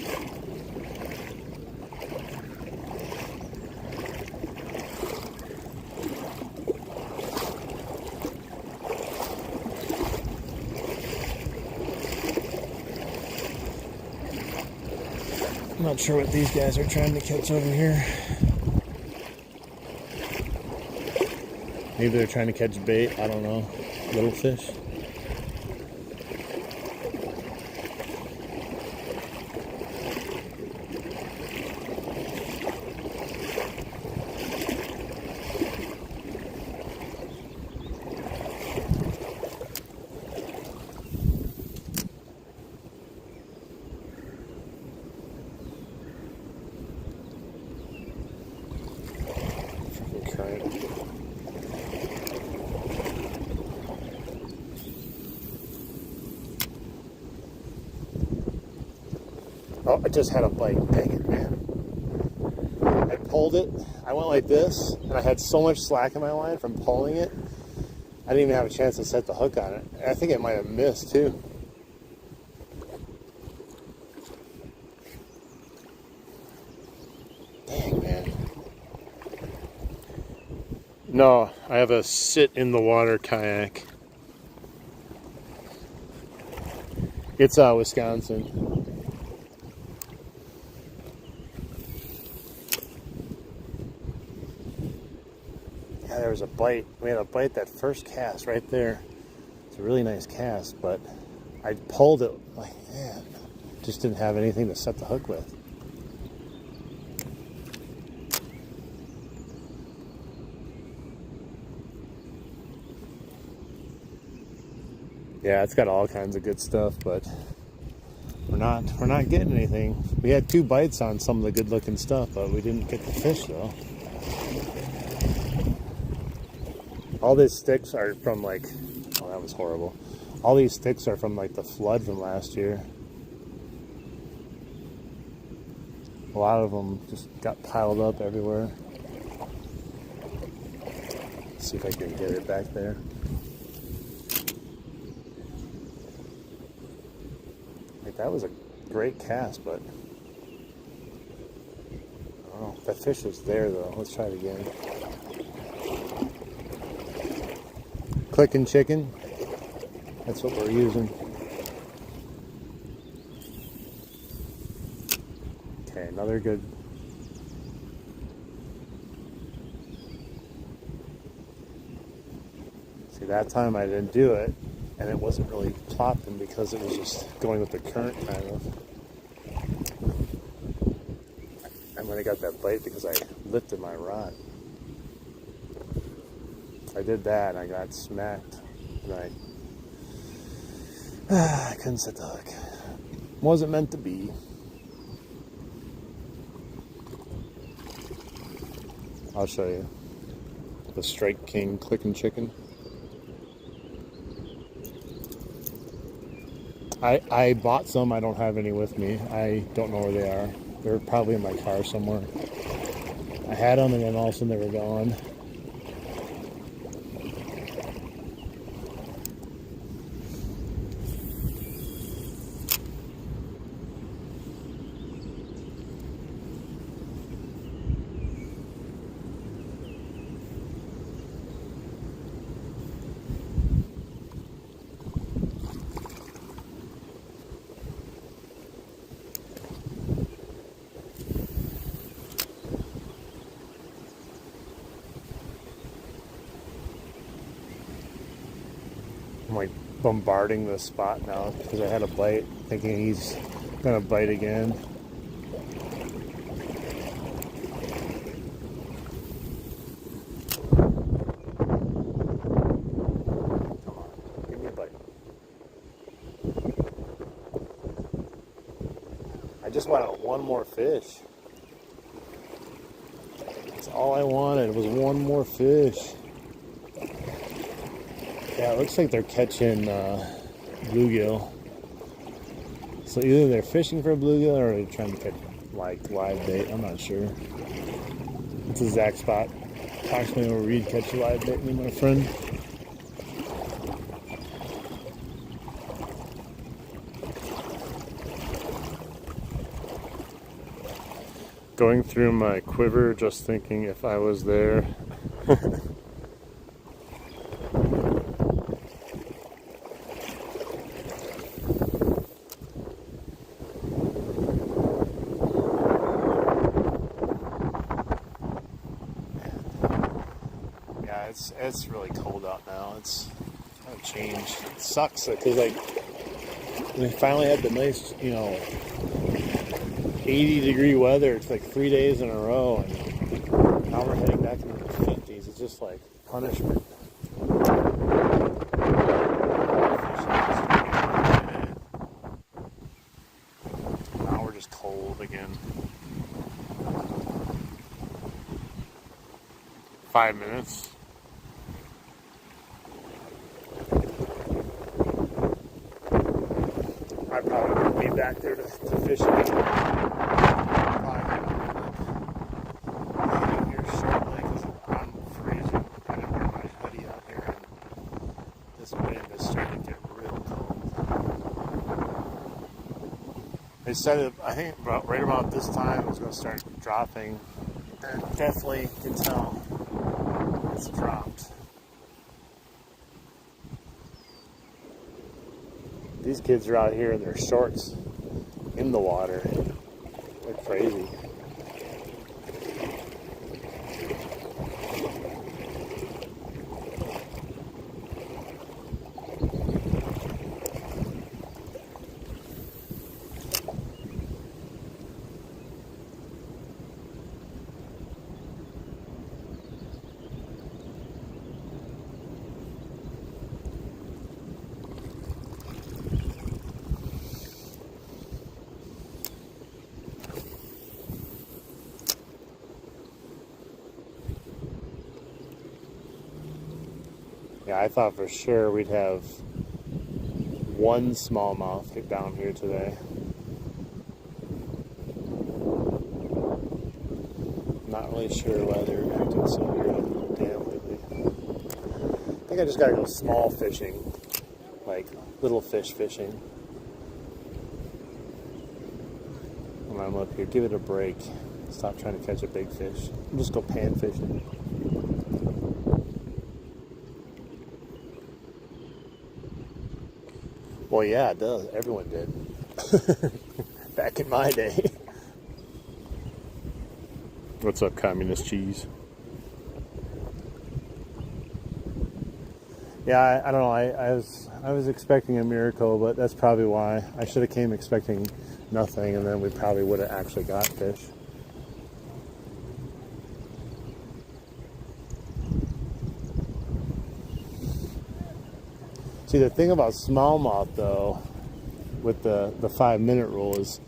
I'm not sure what these guys are trying to catch over here. Maybe they're trying to catch bait. I don't know. Little fish. Current. Oh, I just had a bite. Dang it, man. I pulled it. I went like this, and I had so much slack in my line from pulling it, I didn't even have a chance to set the hook on it. And I think it might have missed, too. Dang, man. No, I have a sit-in-the-water kayak. It's Wisconsin. Yeah, there was a bite. We had a bite that first cast right there. It's a really nice cast, but I pulled it like, man, just didn't have anything to set the hook with. Yeah, it's got all kinds of good stuff, but we're not getting anything. We had 2 bites on some of the good looking stuff, but we didn't get the fish though. All these sticks are from like, oh, that was horrible. All these sticks are from like the flood from last year. A lot of them just got piled up everywhere. Let's see if I can get it back there. Like, that was a great cast, but oh, that fish was there though. Let's try it again. Clicking chicken. That's what we're using. Okay, another good. See, that time I didn't do it, and it wasn't really plopping because it was just going with the current kind of. And when I got that bite because I lifted my rod. I did that and I got smacked. And I couldn't set the hook. Wasn't meant to be. I'll show you. The Strike King clicking chicken. I bought some. I don't have any with me. I don't know where they are. They're probably in my car somewhere. I had them and then all of a sudden they were gone. I'm like bombarding this spot now because I had a bite, thinking he's gonna bite again. Come on, give me a bite. I just wanted one more fish. That's all I wanted was one more fish. Yeah, it looks like they're catching bluegill. So either they're fishing for bluegill or they're trying to catch like live bait. I'm not sure. It's a exact spot. Approximately where we'd catch live bait, me and my friend. Going through my quiver, just thinking if I was there. It's really cold out now. It's kind of changed. It sucks because like we finally had the nice, 80-degree weather. It's like 3 days in a row, and now we're heading back into the 50s. It's just like punishment. Now we're just cold again. 5 minutes. I probably won't be back there to fish again. Probably here shortly because I'm freezing. I didn't wear my hoodie out here, and this wind is starting to get real cold. They said it, I think right about this time it was going to start dropping, and definitely can tell it's dropped. These kids are out here in their shorts in the water. They're crazy. Yeah, I thought for sure we'd have one smallmouth get down here today. Not really sure why they're acting so weird damn lately. I think I just gotta go small fishing, like little fish fishing. When I'm up here, give it a break. Stop trying to catch a big fish. Just go pan fishing. Well, yeah, it does. Everyone did. Back in my day. What's up, communist cheese? Yeah, I don't know. I was expecting a miracle, but that's probably why. I should have came expecting nothing, and then we probably would have actually got fish. See, the thing about smallmouth, though, with the 5-minute rule is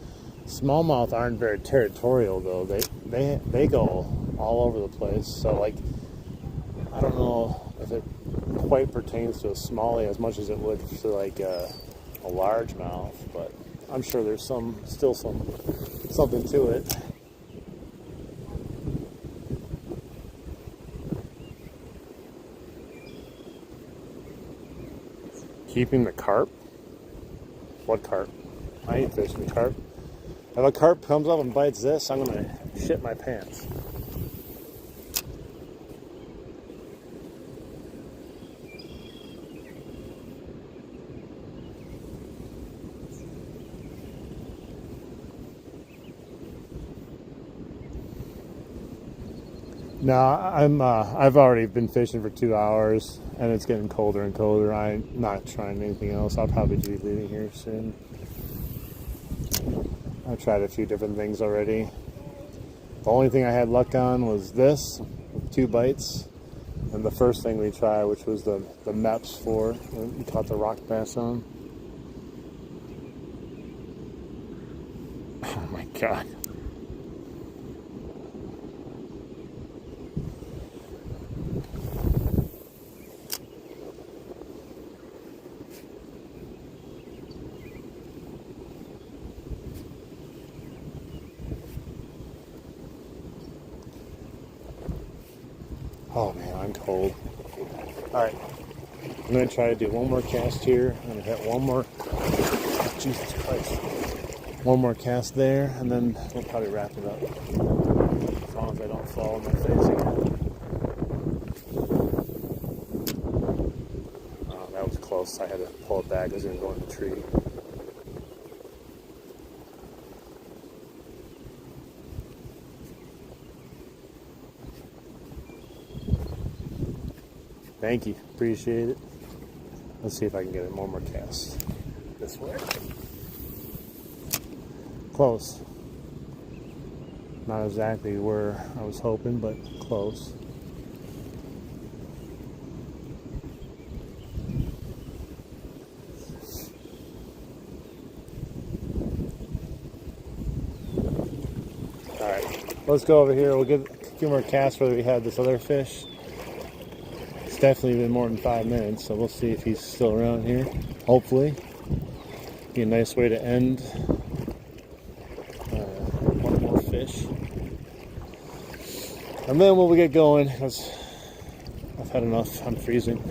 smallmouth aren't very territorial though. They go all over the place. So like, I don't know if it quite pertains to a smallie as much as it would to like a largemouth, but I'm sure there's still something to it. Keeping the carp? What carp? I ain't fishing carp. If a carp comes up and bites this, I'm gonna shit my pants. No, I've already been fishing for 2 hours, and it's getting colder and colder. I'm not trying anything else. I'll probably be leaving here soon. I've tried a few different things already. The only thing I had luck on was this, with 2 bites, and the first thing we tried, which was the MEPS 4, we caught the rock bass on. Oh my god. Oh man, I'm cold. Alright, I'm going to try to do one more cast here. I'm going to hit one more, Jesus Christ, one more cast there, and then we'll probably wrap it up. As long as I don't fall in my face again. Oh, that was close. I had to pull it back. I was going to go in the tree. Thank you. Appreciate it. Let's see if I can get it one more cast. This way. Close. Not exactly where I was hoping, but close. Alright. Let's go over here. We'll get a few more casts where we had this other fish. It's definitely been more than 5 minutes, so we'll see if he's still around here. Hopefully. Be a nice way to end one more fish. And then we'll get going, because I've had enough. I'm freezing.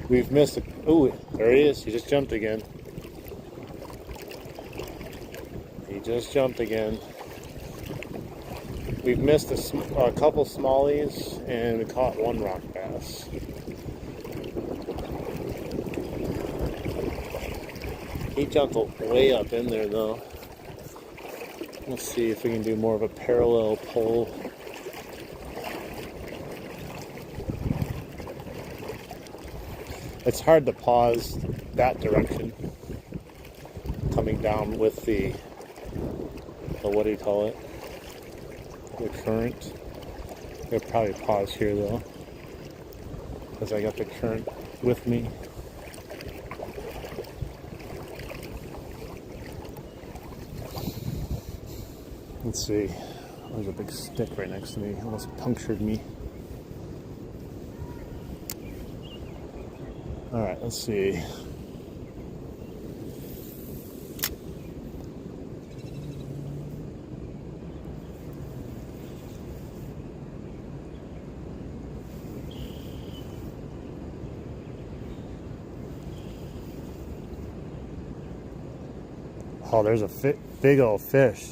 We've missed oh, there he is. He just jumped again. He just jumped again. We've missed a couple smallies, and we caught one rock bass. He jumped way up in there, though. Let's see if we can do more of a parallel pull. It's hard to pause that direction, coming down with the what do you call it? The current. I'll probably pause here though, because I got the current with me. Let's see. There's a big stick right next to me. Almost punctured me. Alright, let's see. Oh, there's a big old fish.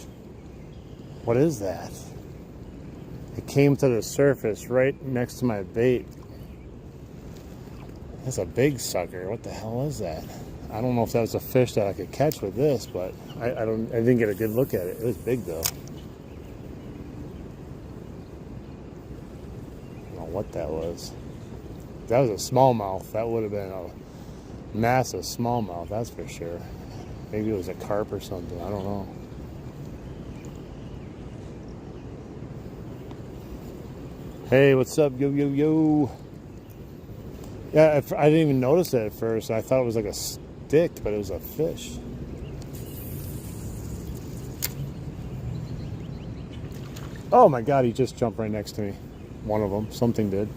What is that? It came to the surface right next to my bait. That's a big sucker. What the hell is that? I don't know if that was a fish that I could catch with this, but I didn't get a good look at it. It was big though. I don't know what that was. If that was a smallmouth. That would have been a massive smallmouth, that's for sure. Maybe it was a carp or something. I don't know. Hey, what's up? Yo, yo, yo. Yeah, I didn't even notice it at first. I thought it was like a stick, but it was a fish. Oh my God, he just jumped right next to me. One of them. Something did.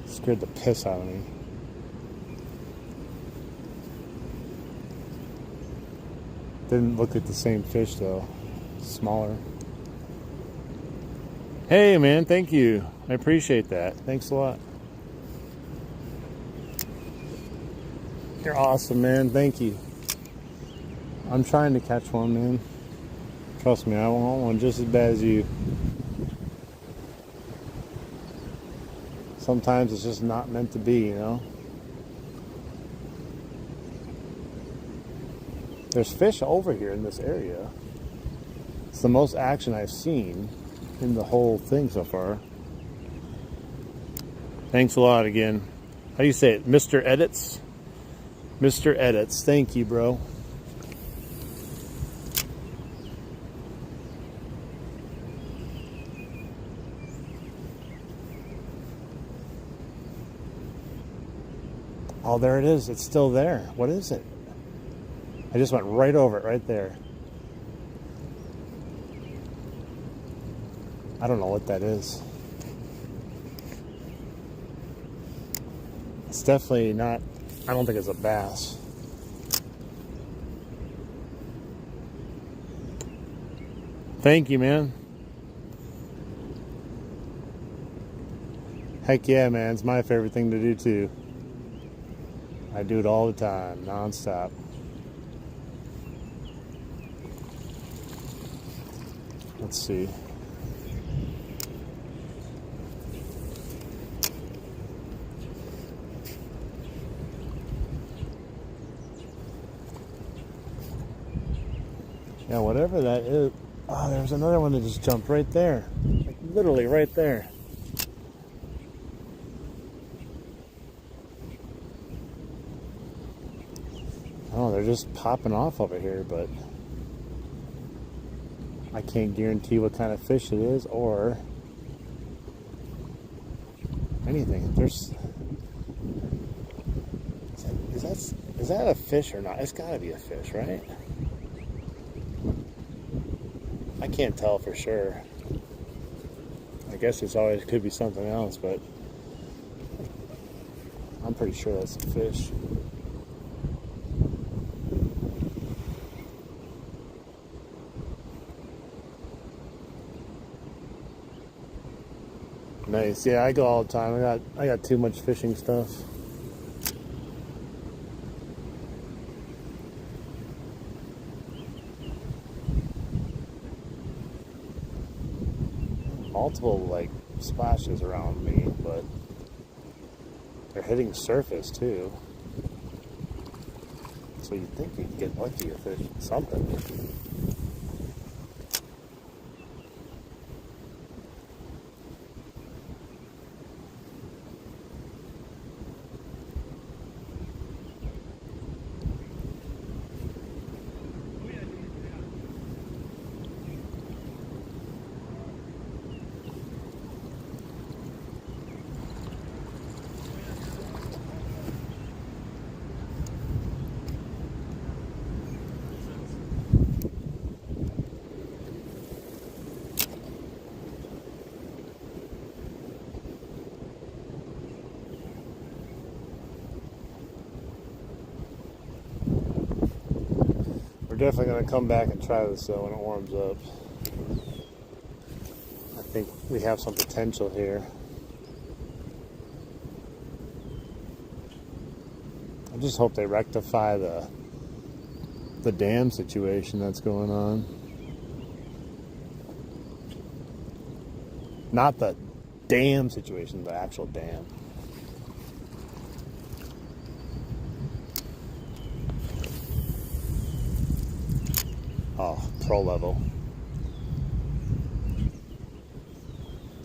Scared the piss out of me. Didn't look like the same fish though. Smaller. Hey man, thank you. I appreciate that. Thanks a lot. You're awesome, man. Thank you. I'm trying to catch one, man. Trust me, I want one just as bad as you. Sometimes it's just not meant to be, you know? There's fish over here in this area. It's the most action I've seen in the whole thing so far. Thanks a lot again. How do you say it? Mr. Edits? Mr. Edits. Thank you, bro. Oh, there it is. It's still there. What is it? I just went right over it, right there. I don't know what that is. It's definitely not, I don't think it's a bass. Thank you, man. Heck yeah, man. It's my favorite thing to do, too. I do it all the time, non-stop. Let's see. Yeah, whatever that is. Oh, there's another one that just jumped right there. Like literally right there. Oh, they're just popping off over here, but I can't guarantee what kind of fish it is or anything. Is that a fish or not? It's got to be a fish, right? I can't tell for sure. I guess it's always could be something else, but I'm pretty sure that's a fish. Nice. Yeah, I go all the time. I got too much fishing stuff. Multiple like splashes around me, but they're hitting surface too. So you'd think you'd get lucky if there's something. We're definitely going to come back and try this though when it warms up. I think we have some potential here. I just hope they rectify the dam situation that's going on. Not the dam situation, the actual dam. Oh, pro level.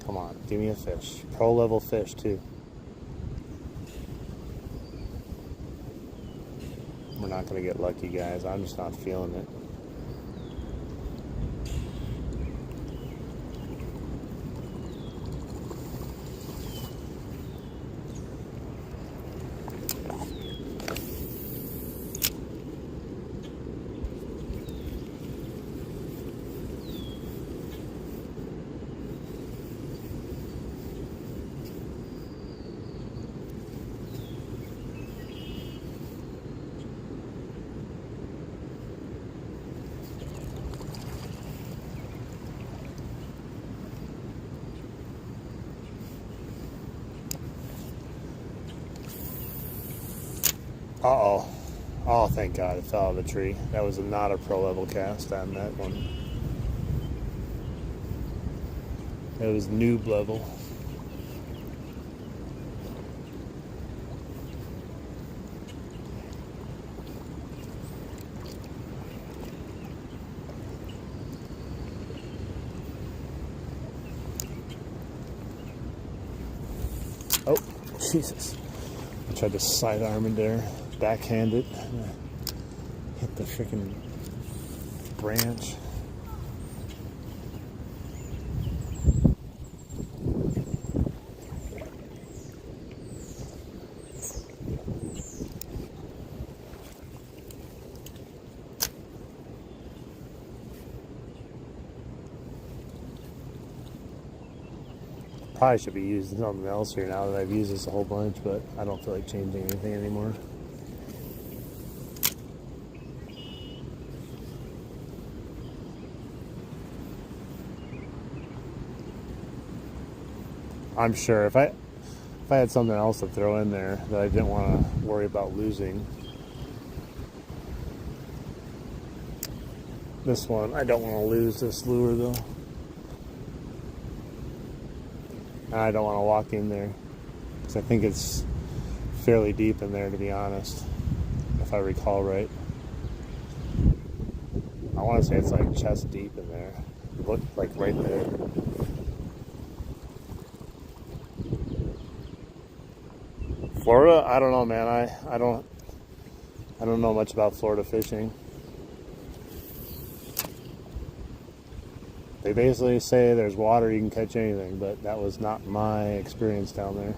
Come on, give me a fish. Pro level fish too. We're not going to get lucky, guys. I'm just not feeling it. Uh-oh. Oh, thank God it fell out of the tree. That was not a pro level cast on that one. It was noob level. Oh, Jesus. I tried to sidearm it there, backhanded. Hit the freaking branch. Probably should be using something else here now that I've used this a whole bunch, but I don't feel like changing anything anymore. I'm sure if I had something else to throw in there that I didn't want to worry about losing. This one, I don't want to lose this lure though. I don't want to walk in there because I think it's fairly deep in there, to be honest, if I recall right. I want to say it's like chest deep in there. Look, like right there. Florida? I don't know, man. I don't know much about Florida fishing. They basically say there's water, you can catch anything, but that was not my experience down there.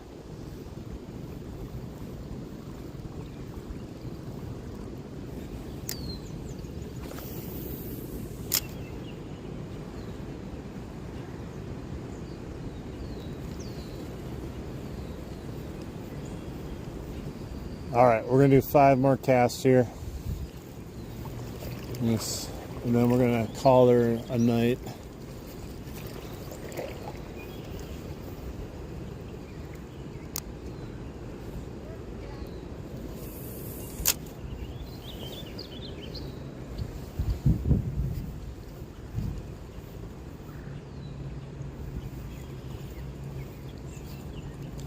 All right, we're gonna do 5 more casts here. Yes. And then we're gonna call her a night.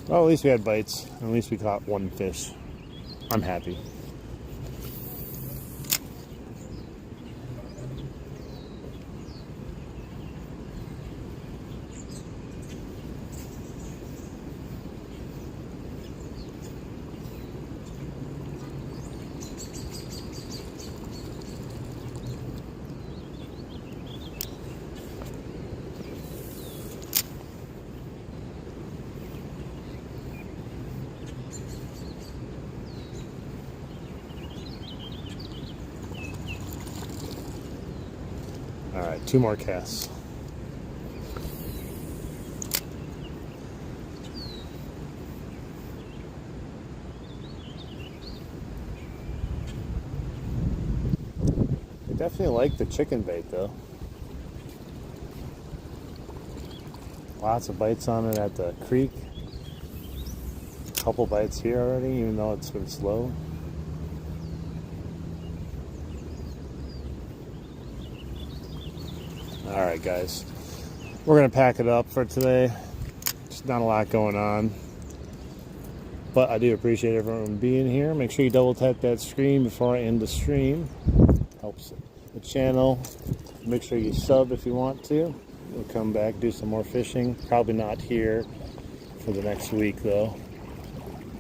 Well, at least we had bites. At least we caught 1 fish. I'm happy. All right, 2 more casts. I definitely like the chicken bait though. Lots of bites on it at the creek. A couple bites here already, even though it's been slow. Alright guys, we're going to pack it up for today. Just not a lot going on. But I do appreciate everyone being here. Make sure you double tap that screen before I end the stream. Helps the channel. Make sure you sub if you want to. We'll come back, do some more fishing. Probably not here for the next week though.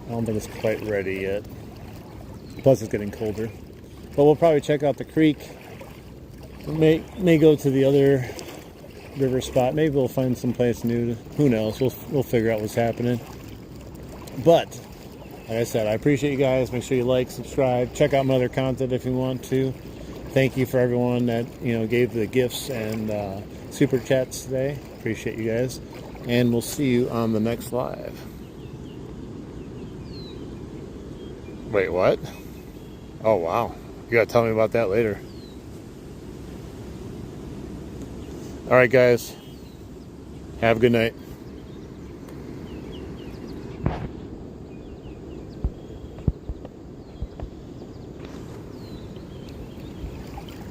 I don't think it's quite ready yet. Plus it's getting colder. But we'll probably check out the creek. May go to the other river spot. Maybe we'll find some place new. Who knows? We'll figure out what's happening. But like I said, I appreciate you guys. Make sure you like, subscribe, check out my other content if you want to. Thank you for everyone that gave the gifts and super chats today. Appreciate you guys, and we'll see you on the next live. Wait, what? Oh wow! You gotta tell me about that later. All right, guys. Have a good night.